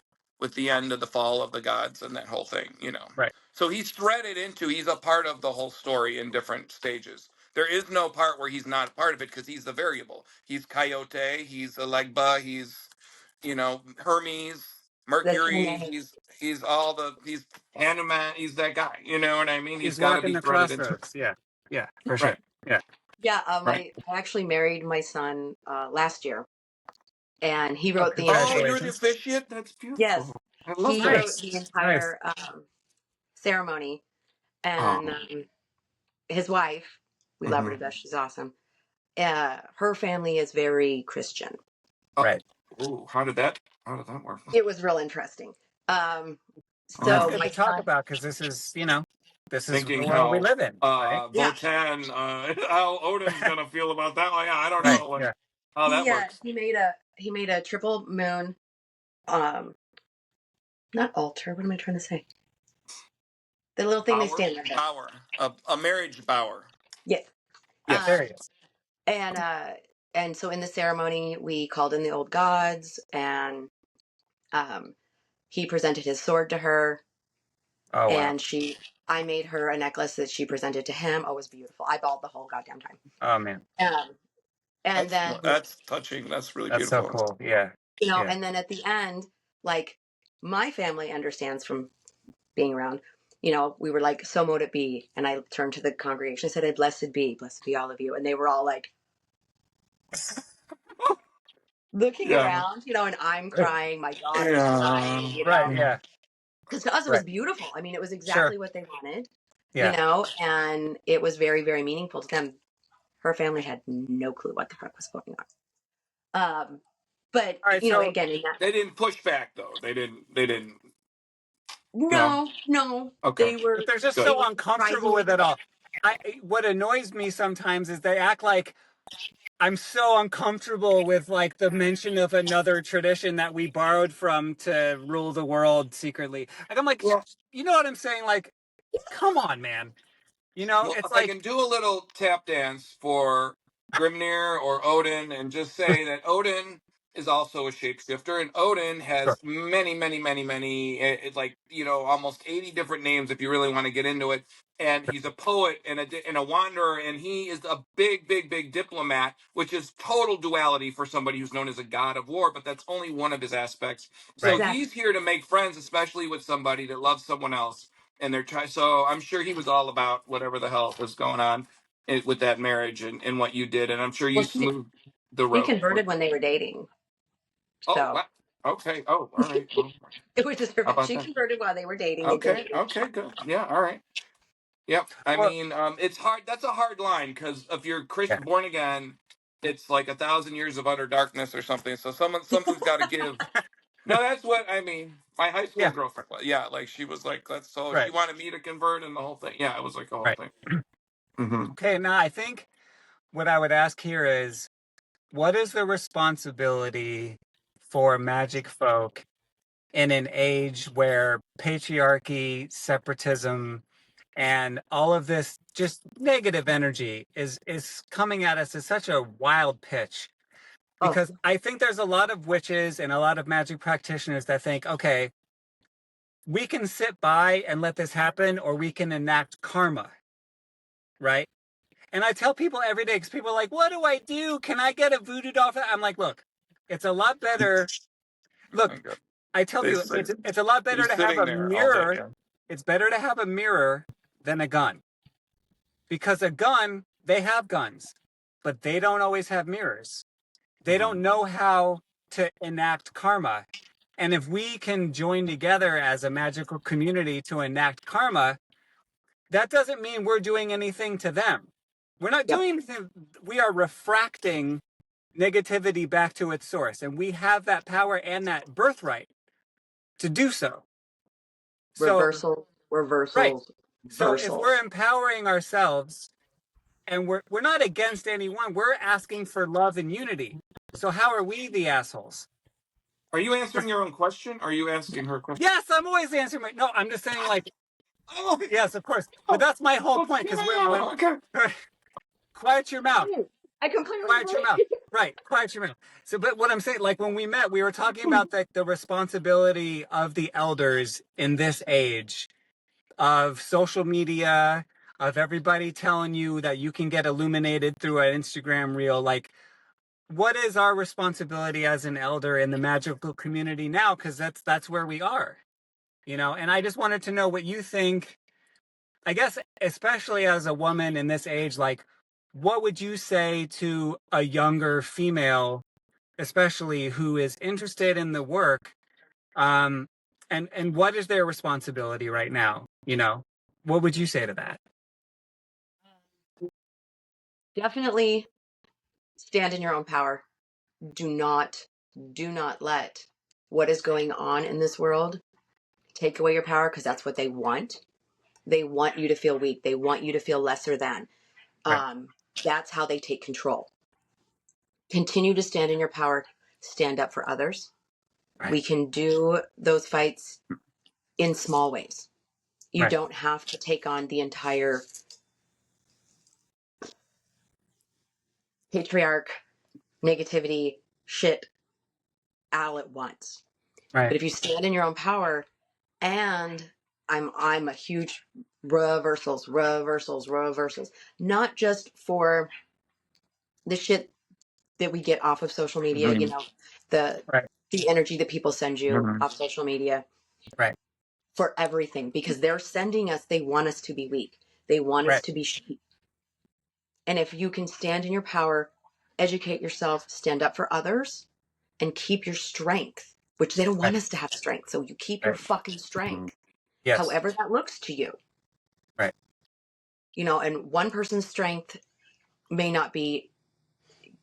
end of the fall of the gods and that whole thing, Right. So he's he's a part of the whole story in different stages. There is no part where he's not a part of it because he's the variable. He's Coyote, he's Alegba, he's, Hermes, Mercury, he's Hanuman, he's that guy, you know what I mean? He's got to be threaded into. Yeah, for sure. Yeah. Yeah, I actually married my son last year, and he wrote the entire. Oh, you're the officiant? That's beautiful. Yes, he wrote the entire ceremony, and his wife, we love her to death. She's awesome. Her family is very Christian. Right. Ooh, how did that work? It was real interesting. So that's good to talk about, because this is, this is the world we live in. Votan, how Odin's gonna feel about that? Like, I don't know how that works. He made a triple moon, not altar. What am I trying to say? The little thing they stand under. Bower, a marriage bower. Yes. Yeah, there he is. And so in the ceremony, we called in the old gods, and he presented his sword to her. Oh, wow. And I made her a necklace that she presented to him. Oh, it was beautiful. I bawled the whole goddamn time. Oh, man. And that's touching. That's really beautiful. That's so cool. Yeah. And then at the end, like, my family understands from being around, we were like, so mote it be. And I turned to the congregation and said, blessed be all of you. And they were all like, looking around, and I'm crying, my daughter's crying, Right, yeah. Because to us, it was beautiful. I mean, it was exactly what they wanted, and it was very, very meaningful to them. Her family had no clue what the fuck was going on. But, again, they didn't push back, though. They didn't. No. Okay. They were. But they're just so uncomfortable with it all. What annoys me sometimes is they act like I'm so uncomfortable with, like, the mention of another tradition that we borrowed from to rule the world secretly. Like, I'm like, you know what I'm saying? Like, come on, man. It's like, I can do a little tap dance for Grimnir or Odin and just say that Odin is also a shapeshifter, and Odin has many, almost 80 different names if you really want to get into it. And he's a poet and a wanderer, and he is a big, big, big diplomat, which is total duality for somebody who's known as a god of war, but that's only one of his aspects. So he's here to make friends, especially with somebody that loves someone else. and they're trying. So I'm sure he was all about whatever the hell was going on with that marriage and what you did, and I'm sure you Well, smoothed the he road. converted when they were dating. Oh, So wow. Okay. Oh, all right. Well, it was just how about she that? converted while they were dating. They've been Okay. dating. Okay. Good. Yeah. All right. Yep. I Well, mean, it's hard. That's a hard line because if you're yeah. Born again, it's like 1,000 years of utter darkness or something. So something's got to give. No, that's what I mean. My high school Yeah. girlfriend, yeah, like she was like, let's. So she Right. wanted me to convert and the whole thing. Yeah, it was like a whole Right. thing. Mm-hmm. Okay. Now, I think what I would ask here is, what is the responsibility for magic folk in an age where patriarchy, separatism, and all of this just negative energy is coming at us at such a wild pitch? Oh, Because I think there's a lot of witches and a lot of magic practitioners that think, okay, we can sit by and let this happen, or we can enact karma, right? And I tell people every day, because people are like, what do I do? Can I get a voodoo doll? I'm like, look, it's a lot better. Look, I tell They people say it's a lot you're better to have sitting a there all day. mirror. Yeah. It's better to have a mirror than a gun. Because a gun, they have guns, but they don't always have mirrors. They don't know how to enact karma. And if we can join together as a magical community to enact karma, that doesn't mean we're doing anything to them. We're not yep. doing anything. We are refracting negativity back to its source. And we have that power and that birthright to do so. So, right. Reversals. So if we're empowering ourselves and we're not against anyone, we're asking for love and unity. So how are we the assholes? Are you answering your own question? Or are you asking her question? Yes, I'm always answering my. No, I'm just saying, like, Oh, yes, of course. But that's my whole well, point. Because yeah, okay. quiet your mouth. I completely Quiet your agree. mouth. Right, quiet your mouth. So, but what I'm saying, like when we met, we were talking about the responsibility of the elders in this age of social media, of everybody telling you that you can get illuminated through an Instagram reel. Like, what is our responsibility as an elder in the magical community now? Because that's where we are, you know. And I just wanted to know what you think. I guess, especially as a woman in this age, like, what would you say to a younger female, especially who is interested in the work? And what is their responsibility right now? You know, what would you say to that? Definitely stand in your own power. Do not let what is going on in this world take away your power, because that's what they want. They want you to feel weak. They want you to feel lesser than. Right. That's how they take control. Continue to stand in your power. Stand up for others. Right. We can do those fights in small ways. You don't have to take on the entire patriarch negativity shit all at once. Right. But if you stand in your own power, and I'm a huge reversals, not just for the shit that we get off of social media, you know, the energy that people send you off social media. Right. For everything, because they're sending us, they want us to be weak. They want us to be sheep. And if you can stand in your power, educate yourself, stand up for others, and keep your strength, which they don't want us to have strength. So you keep your fucking strength, however that looks to you. Right. You know, and one person's strength may not be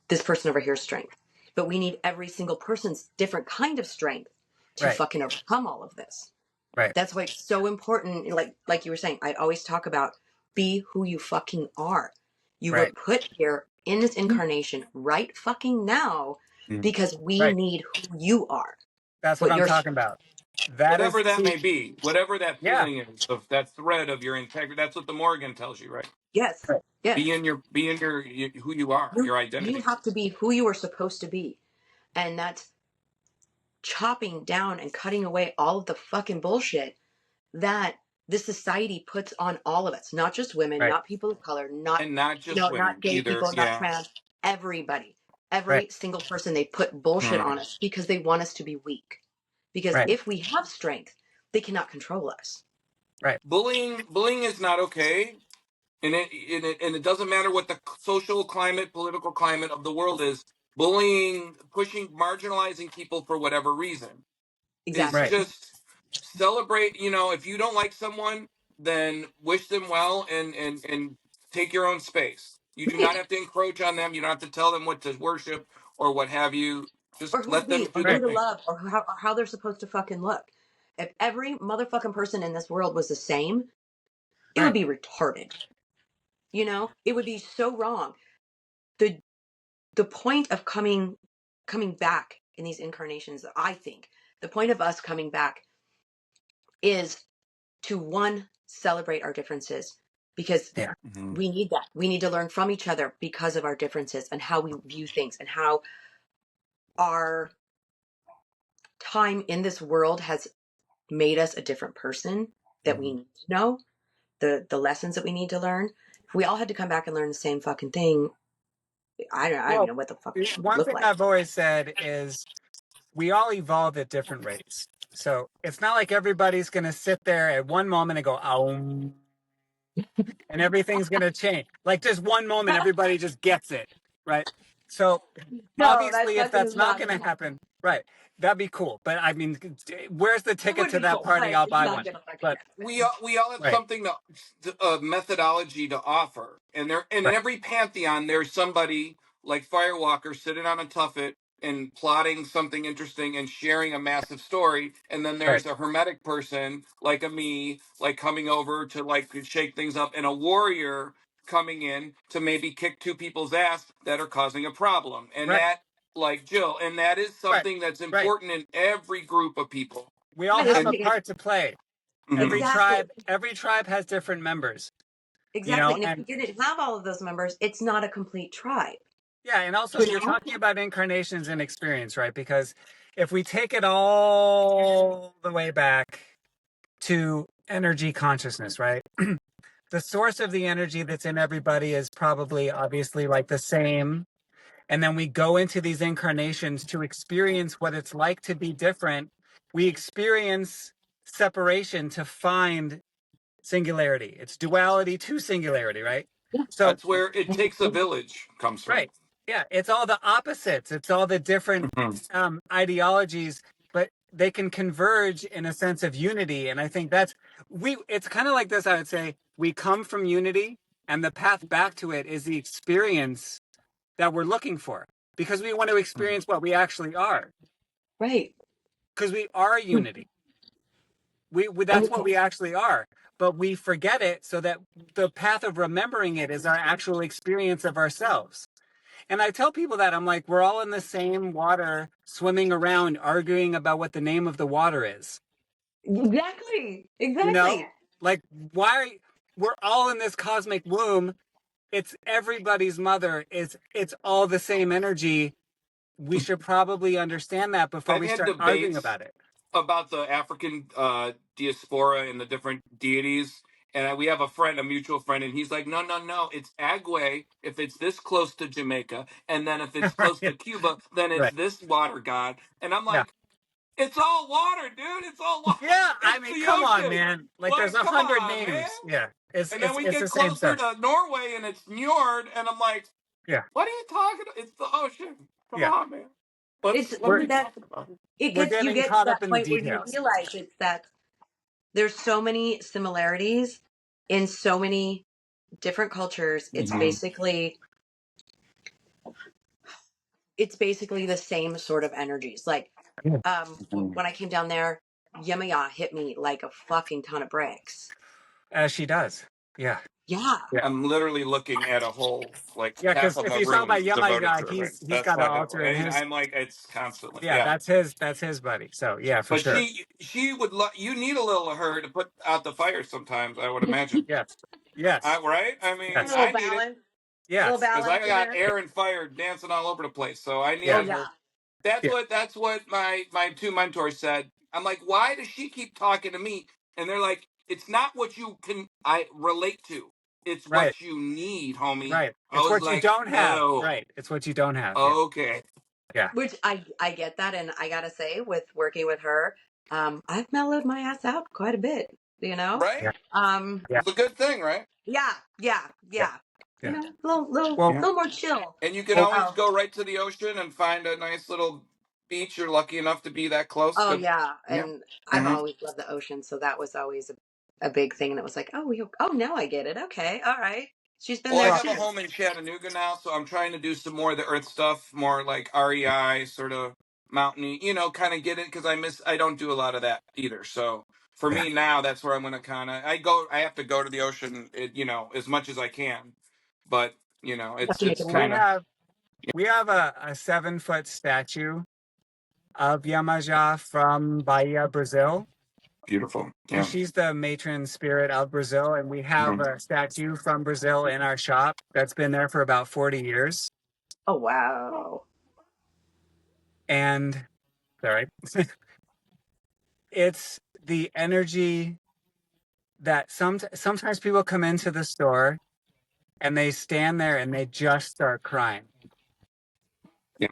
this person over here's strength, but we need every single person's different kind of strength to fucking overcome all of this. Right. That's why it's so important. Like you were saying, I always talk about be who you fucking are. You were put here in this incarnation right fucking now because we need who you are. That's what I'm talking about. That is, whatever that may be, whatever that yeah. feeling is, of that thread of your integrity. That's what the Morrigan tells you, right? Yes. Yes. Be in your who you are, your identity. You have to be who you are supposed to be. And that's chopping down and cutting away all of the fucking bullshit that this society puts on all of us, not just women, not people of color, not just women, not gay either, people, not trans, everybody, every single person. They put bullshit on us because they want us to be weak. Because if we have strength, they cannot control us. Bullying is not okay. And it doesn't matter what the social climate, political climate of the world is. Bullying, pushing, marginalizing people for whatever reason is just celebrate. You know, if you don't like someone, then wish them well and take your own space. You do not have to encroach on them. You don't have to tell them what to worship or what have you. Just or who to let them be, do or their who to thing. love, or how they're supposed to fucking look. If every motherfucking person in this world was the same, it would be retarded. You know, it would be so wrong. The point of coming back in these incarnations, I think, the point of us coming back is to, one, celebrate our differences, because we need that. We need to learn from each other because of our differences and how we view things and how our time in this world has made us a different person that we need to know, the lessons that we need to learn. If we all had to come back and learn the same fucking thing, I don't know what the fuck it would One look thing like. I've always said is we all evolve at different rates. So it's not like everybody's going to sit there at one moment and go, "Aum," and everything's going to change. Like just one moment, everybody just gets it, right? So No, that obviously, if fucking that's is not not going gonna to happen. happen, right, that'd be cool. But I mean, where's the It ticket would to be that cool, party? but I'll it's buy not one. gonna fucking But happen. We all have something to methodology to offer, and there in every pantheon there's somebody like Firewalker sitting on a tuffet and plotting something interesting and sharing a massive story, and then there's a hermetic person like a me, like coming over to like shake things up, and a warrior coming in to maybe kick two people's ass that are causing a problem, and that like Jill, and that is something that's important in every group of people. We all have a part to play. Exactly. Every tribe has different members. Exactly. And if And you didn't have all of those members, it's not a complete tribe. yeah, and also you're talking about incarnations and experience, right? Because if we take it all the way back to energy consciousness, right? The source of the energy that's in everybody is probably obviously like the same. And then we go into these incarnations to experience what it's like to be different. We experience separation to find singularity. It's duality to singularity, right? So That's where it takes a village comes from. yeah, it's all the opposites. It's all the different ideologies, but they can converge in a sense of unity. And I think it's kind of like this, I would say. We come from unity, and the path back to it is the experience that we're looking for, because we want to experience what we actually are. Right. Because we are unity. That's what we actually are. But we forget it, so that the path of remembering it is our actual experience of ourselves. And I tell people that, I'm like, we're all in the same water, swimming around, arguing about what the name of the water is. Exactly. Like, why we're all in this cosmic womb. It's everybody's mother. It's all the same energy. We should probably understand that before I've we had start arguing debates about it. about the African diaspora and the different deities. And we have a mutual friend, and he's like, no, no, no, it's Agwe if it's this close to Jamaica. And then if it's close to Cuba, then it's this water god. And I'm like, it's all water, dude. It's all water. Yeah, I It's mean, the come on, ocean. man. Like, there's Like, come 100 on, man. names. Yeah, it's And then we it's get the same closer stuff. to Norway, and it's Njord, and I'm like, Yeah. what are you talking about? It's the ocean. Come on, man. It's Let me that talk about it. We're you getting get to caught up that in the point where you details. realize it's that there's so many similarities in so many different cultures. It's basically the same sort of energies. Like when I came down there, Yemanja hit me like a fucking ton of bricks. As she does. Yeah. Yeah. I'm literally looking at a whole Yeah, half because of if a you saw room my devoted Yemanja, to it. he's That's got an what altar in his. I'm like, it's constantly Yeah, that's his buddy. So yeah, for But sure. she would you need a little of her to put out the fire sometimes. I would imagine. Yes. Yes. Right? I mean, A little I need it balance. A little Yes. because I balance in got there. air and fire dancing all over the place. So I Yeah. needed her. That's what my two mentors said. I'm like, why does she keep talking to me? And they're like, it's not what you can I relate to. It's Right. what you need, homie. Right. I It's was what you like, don't have. oh, Right. It's what you don't have. Yeah. okay. Yeah. Which I get that, and I gotta say, with working with her, I've mellowed my ass out quite a bit. you know? Right? It's a good thing, right? Yeah. You know, a little more chill. And you can always go right to the ocean and find a nice little beach. You're lucky enough to be that close. Oh Good. yeah, and I've always loved the ocean, so that was always a big thing. That was like, oh, now I get it. Okay, all right. She's been Well, I there have too. a home in Chattanooga now, so I'm trying to do some more of the earth stuff, more like REI, sort of mountainy, you know, kind of get it because I don't do a lot of that either. So for me now, that's where I'm going to I have to go to the ocean, you know, as much as I can, but you know, it's kind of. We have a 7-foot statue of Yemanja from Bahia, Brazil. Beautiful. Yeah. And she's the matron spirit of Brazil. And we have a statue from Brazil in our shop that's been there for about 40 years. Oh, wow. And, sorry, it's the energy that sometimes people come into the store and they stand there and they just start crying. Yeah.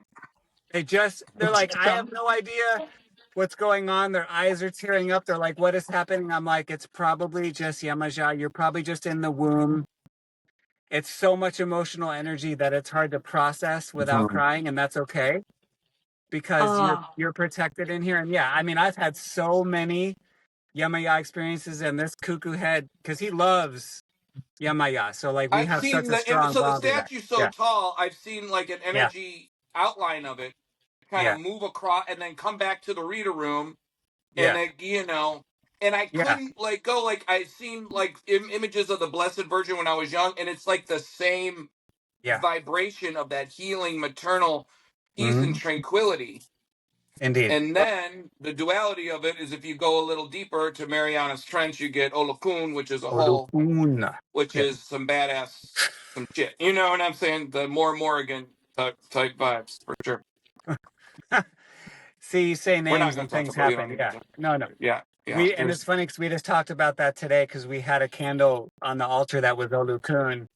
They're like, I have no idea what's going on. Their eyes are tearing up. They're like, what is happening? I'm like, it's probably just Yemanja. You're probably just in the womb. It's so much emotional energy that it's hard to process without crying, and that's okay because you're protected in here. And yeah, I mean, I've had so many Yemaya experiences, and this cuckoo head, because he loves Yemaya, so like we have such a strong so the bond with that. statue's so tall, I've seen like an energy outline of it kind of move across and then come back to the reader room, and you know, and I couldn't like go like I've seen like images of the Blessed Virgin when I was young, and it's like the same vibration of that healing maternal peace and tranquility. Indeed. And then the duality of it is if you go a little deeper to Mariana's Trench, you get Olokun, which is a hole, which is some badass, some shit. You know what I'm saying? The more Morrigan type vibes, for sure. See, you say names and things happen. No. Yeah. And it's funny because we just talked about that today because we had a candle on the altar that was Olokun.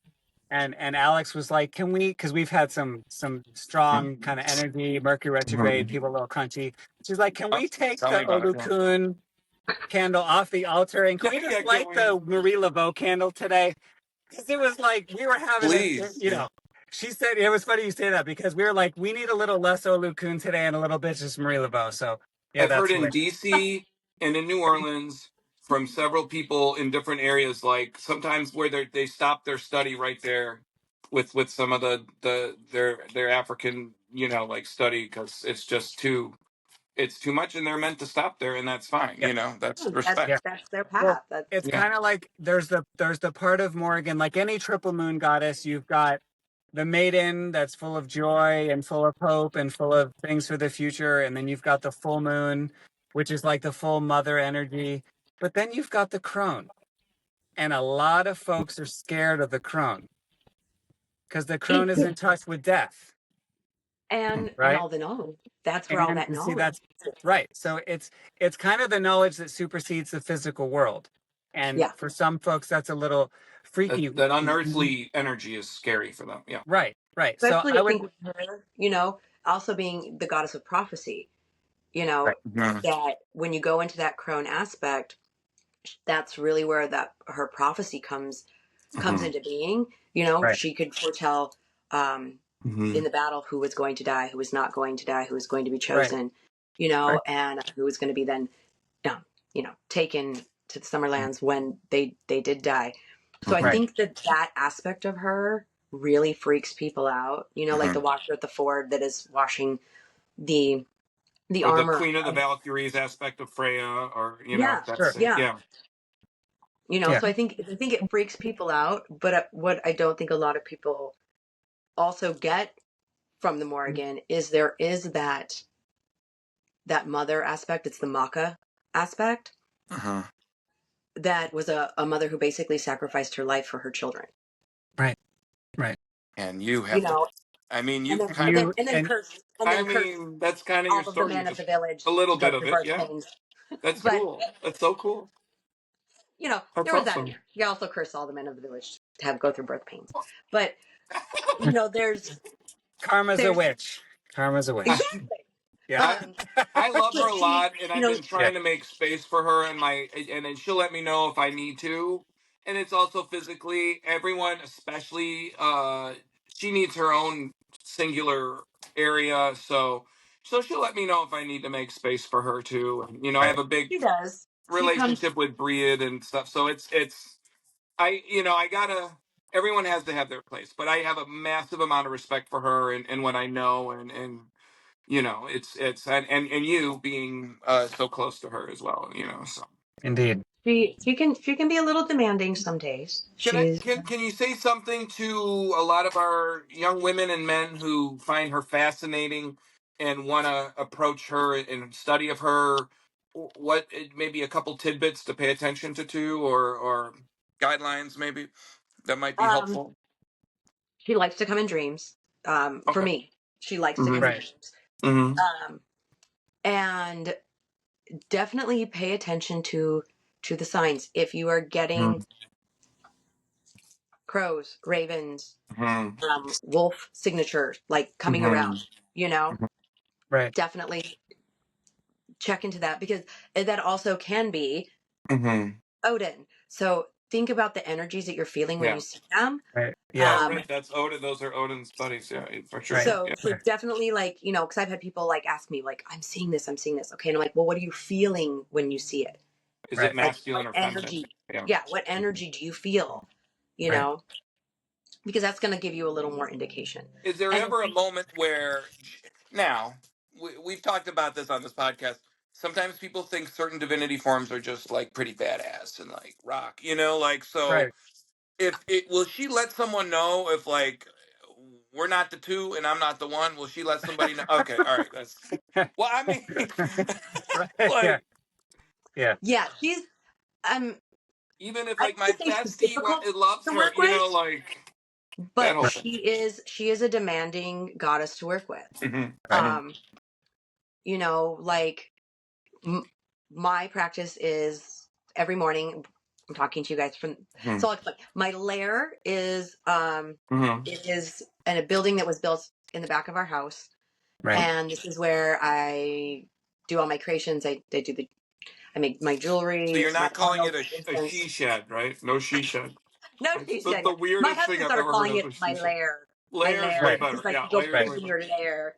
And Alex was like, can we, because we've had some strong kind of energy, Mercury retrograde, people a little crunchy. She's like, can we take the Olokun candle off the altar? And can we just light the Marie Laveau candle today? Because it was like, we were having you know, she said, it was funny you say that because we were like, we need a little less Olokun today and a little bit just Marie Laveau. So yeah, I've heard in DC and in New Orleans from several people in different areas, like sometimes where they stop their study right there with some of their African, you know, like study because it's just too much and they're meant to stop there, and that's fine. You know, that's respect. That's their path. Well, it's kind of like there's the part of Morrigan, like any triple moon goddess, you've got the maiden that's full of joy and full of hope and full of things for the future, and then you've got the full moon, which is like the full mother energy. But then you've got the crone, and a lot of folks are scared of the crone because the crone is in touch with death. And all the knowledge. That's where all that knowledge. Right. So it's kind of the knowledge that supersedes the physical world. And for some folks, that's a little freaky. That unearthly energy is scary for them. Yeah. Right. Especially, so I think with her, you know, also being the goddess of prophecy, you know, that when you go into that crone aspect, that's really where her prophecy comes into being. You know, she could foretell in the battle who was going to die, who was not going to die, who was going to be chosen, you know, and who was going to be then, you know, taken to the Summerlands when they did die. So I think that aspect of her really freaks people out. You know, like the washer at the ford that is washing the armor. The Queen of the Valkyries aspect of Freya, or you know, You know, so I think it freaks people out. But what I don't think a lot of people also get from the Morrigan is there is that mother aspect. It's the Maka aspect. That was a mother who basically sacrificed her life for her children. Right. And you have I mean, you kind of, and then curse. I mean, that's kind of your story. The men of the village, a little bit of it, yeah. That's cool. That's so cool. You know, there was that. You also curse all the men of the village to go through birth pains. But you know, there's karma's a witch. Exactly. Yeah. I love her a she, lot, and I've been trying to make space for her, and then she'll let me know if I need to. And it's also physically, everyone, especially, she needs her own singular area, so she'll let me know if I need to make space for her too. And, you know, I have a big she does. She comes. relationship with Breed and stuff, so it's I gotta. Everyone has to have their place, but I have a massive amount of respect for her and what I know, and you know, it's and you being so close to her as well, you know. So Indeed. She can be a little demanding some days. She's can you say something to a lot of our young women and men who find her fascinating and want to approach her and study of her? What maybe a couple tidbits to pay attention to too, or guidelines maybe that might be helpful. she likes to come in dreams. For Okay. me, she likes to come in dreams. Mm-hmm. And definitely pay attention to the signs. If you are getting crows, ravens, wolf signatures like coming around, you know, definitely check into that, because that also can be Odin. So think about the energies that you're feeling when you see them. Right. That's Odin. Those are Odin's buddies. Yeah, for sure. So definitely, like, you know, because I've had people like ask me, like, I'm seeing this. Okay. And I'm like, well, what are you feeling when you see it? Is it masculine like, or feminine? Energy. Yeah. What energy do you feel? You know, because that's going to give you a little more indication. Is there ever a moment where, now, we've talked about this on this podcast, sometimes people think certain divinity forms are just like pretty badass and like rock, you know, like, so if it, will she let someone know if like we're not the two and I'm not the one? Will she let somebody know? Okay, all right, that's, well, I mean, like, yeah, she's even if I like my don't say she's bestie difficult loves to her, work you with, know, like that but whole thing. she is a demanding goddess to work with. You know, like my practice is every morning. I'm talking to you guys from, so I'll explain. My lair is it is in a building that was built in the back of our house, and this is where I do all my creations. I make my jewelry. So you're My not calling it a incense. she shed, right? No she shed. No she That's shed. the My weirdest thing husband I've started ever heard calling of it a my she shed. lair. Layer's way better. He's like, Yeah, you go layer's way in better. your lair.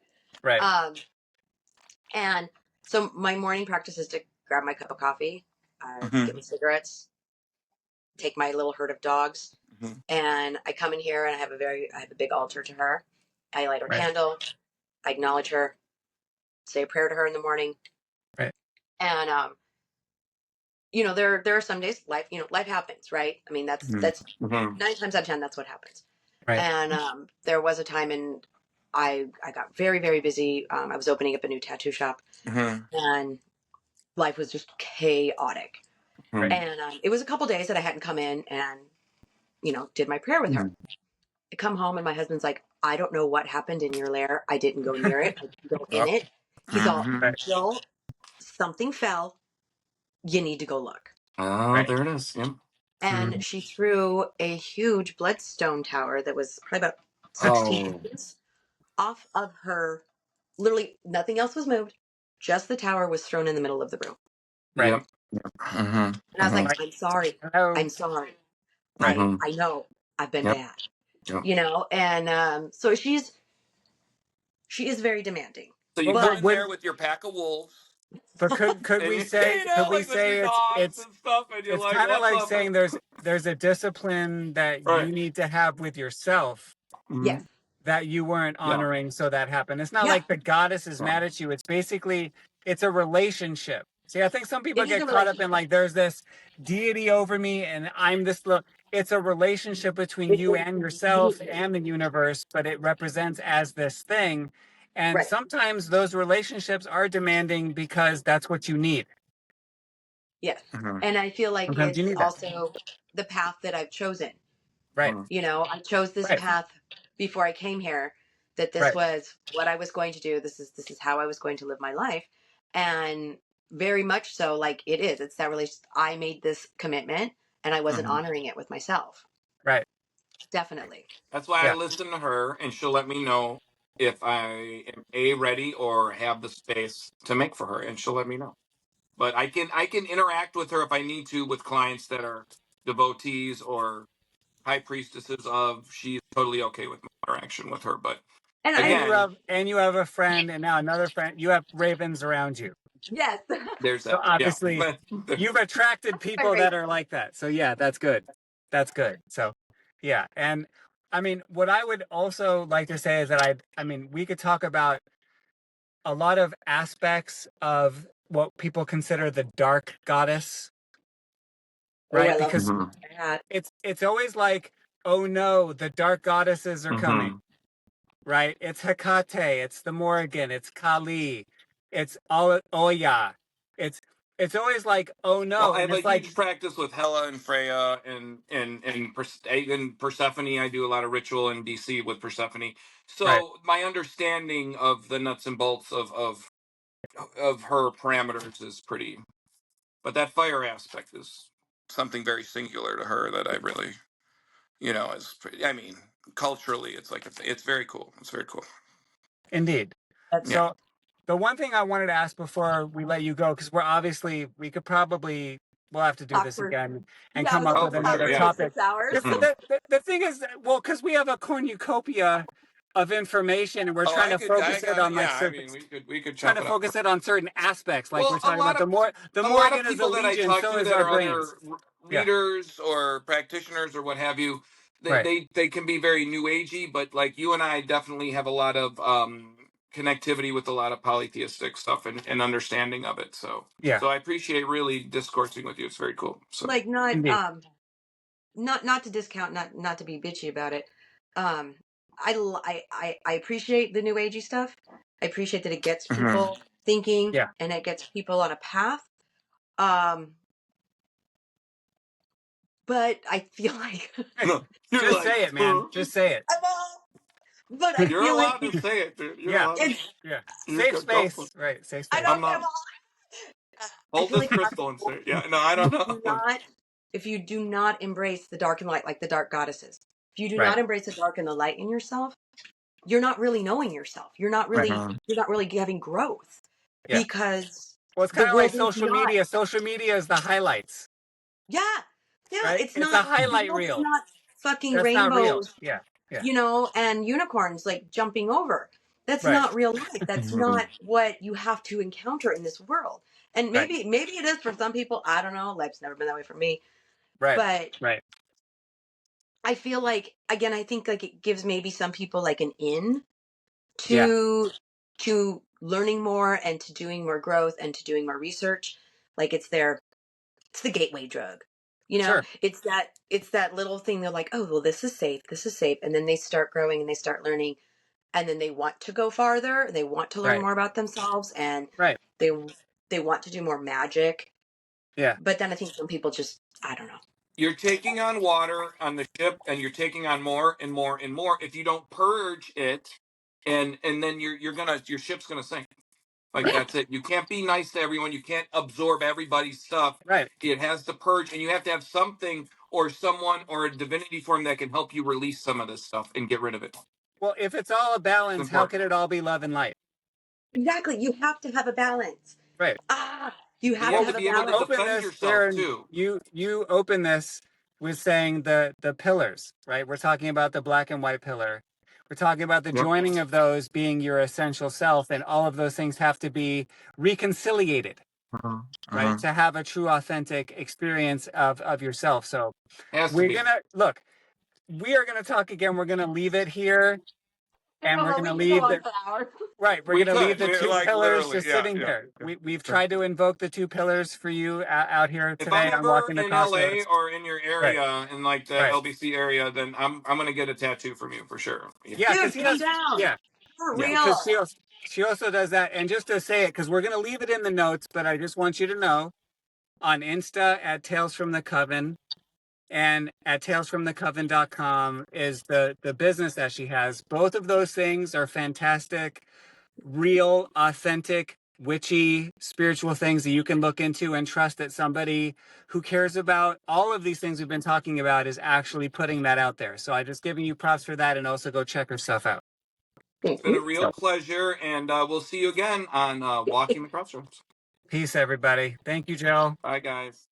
And so my morning practice is to grab my cup of coffee, get my cigarettes, take my little herd of dogs, and I come in here and I have a big altar to her. I light her candle. I acknowledge her, say a prayer to her in the morning. And you know, there are some days life happens, right? I mean, that's 9 times out of 10 that's what happens. And there was a time in I got very, very busy. I was opening up a new tattoo shop, and life was just chaotic. And it was a couple days that I hadn't come in and, you know, did my prayer with her. I come home and my husband's like, I don't know what happened in your lair. I didn't go near it. I didn't go in it. He's all, Jill, something fell. You need to go look. Oh, there it is. Yep. And she threw a huge bloodstone tower that was probably about 16 inches off of her. Literally nothing else was moved. Just the tower was thrown in the middle of the room. Yep. And I was like, I'm sorry. I'm sorry. I know I've been bad. You know, and so she is very demanding. So you come in there with your pack of wolves. But could we say it's and stuff, and you're it's like, kind of what's like up? saying there's a discipline that you need to have with yourself that you weren't honoring, so that happened. It's not like the goddess is mad at you. It's basically it's a relationship. See, I think some people get caught up in like there's this deity over me and I'm this it's a relationship between you and yourself and the universe, but it represents as this thing. And sometimes those relationships are demanding because that's what you need. Yes. And I feel like Sometimes it's also the path that I've chosen. Right. You know, I chose this path before I came here, that this was what I was going to do. This is how I was going to live my life. And very much so, like it's that relationship. I made this commitment and I wasn't honoring it with myself. Right. Definitely. That's why I listen to her, and she'll let me know if I am ready or have the space to make for her, and she'll let me know. But I can interact with her if I need to with clients that are devotees or high priestesses of. She's totally okay with my interaction with her. But again, you have a friend, and now another friend. You have ravens around you. Yes. There's that. So obviously, yeah. you've attracted people that are like that. So yeah, that's good. That's good. So yeah, and I mean, what I would also like to say is that I mean, we could talk about a lot of aspects of what people consider the dark goddess, right? I love because it's always like, oh no, the dark goddesses are coming, right? It's Hecate, it's the Morrigan, it's Kali, it's Oya. It's always like, oh no. Well, I and have a it's like huge practice with Hela and Freya and Persephone. I do a lot of ritual in DC with Persephone. So my understanding of the nuts and bolts of her parameters is pretty. But that fire aspect is something very singular to her that I really, is pretty. I mean, culturally, it's like it's very cool. It's very cool. Indeed. So the one thing I wanted to ask before we let you go, because we'll have to do this again and come up with another topic. The thing is, well, because we have a cornucopia of information, and we're trying to focus it on we could trying to focus it on certain aspects. Like we're talking about the Morrigan is a legion, so is our brains. Readers or practitioners or what have you. They can be very new agey, but like you and I definitely have a lot of connectivity with a lot of polytheistic stuff and understanding of it. So so I appreciate really discoursing with you. It's very cool. So like not to discount, not to be bitchy about it. I appreciate the new agey stuff. I appreciate that it gets people thinking and it gets people on a path. But I feel like just say it, man. Just say it. But I feel allowed to say it, dude. Safe space. Right. Safe space. I know. Hold this crystal and say, no, I don't know. If you do not embrace the dark and light, like the dark goddesses, if you do not embrace the dark and the light in yourself, you're not really knowing yourself. You're not really having growth because it's kind of like social media. Social media is the highlights. Yeah. Right? It's not a highlight reel. It's not fucking That's rainbows. Not real. And unicorns like jumping over. That's not real life. That's not what you have to encounter in this world. And maybe it is for some people. I don't know. Life's never been that way for me. But I feel like, again, I think like it gives maybe some people like an in to learning more and to doing more growth and to doing more research. Like it's the gateway drug. It's that little thing. They're like, oh, well, this is safe. And then they start growing and they start learning. And then they want to go farther. They want to learn more about themselves. And they want to do more magic. Yeah. But then I think some people just, I don't know. You're taking on water on the ship, and you're taking on more and more and more. If you don't purge it, and then your ship's gonna sink. Like that's it. You can't be nice to everyone. You can't absorb everybody's stuff. It has to purge, and you have to have something or someone or a divinity form that can help you release some of this stuff and get rid of it. Well, if it's all a balance, how can it all be love and light? Exactly. You have to have a balance. Right. You have to be able to defend yourself too. You open this with saying the pillars, right? We're talking about the black and white pillar. We're talking about the joining of those being your essential self, and all of those things have to be reconciliated, right? To have a true, authentic experience of yourself. So we are gonna talk again. We're gonna leave it here. And we're going to leave we're going to leave the two pillars just sitting there. We've tried to invoke the two pillars for you out here today. If I'm ever in LA or in your area, in like the LBC area, then I'm going to get a tattoo from you for sure. Yeah, because for real. She also does that. And just to say it, because we're going to leave it in the notes, but I just want you to know, on Insta at Tales from the Coven, and at talesfromthecoven.com is the business that she has. Both of those things are fantastic, real, authentic, witchy, spiritual things that you can look into and trust that somebody who cares about all of these things we've been talking about is actually putting that out there. So I'm just giving you props for that, and also go check her stuff out. It's been a real pleasure, and we'll see you again on Walking the Crossroads. Peace, everybody. Thank you, Joe. Bye, guys.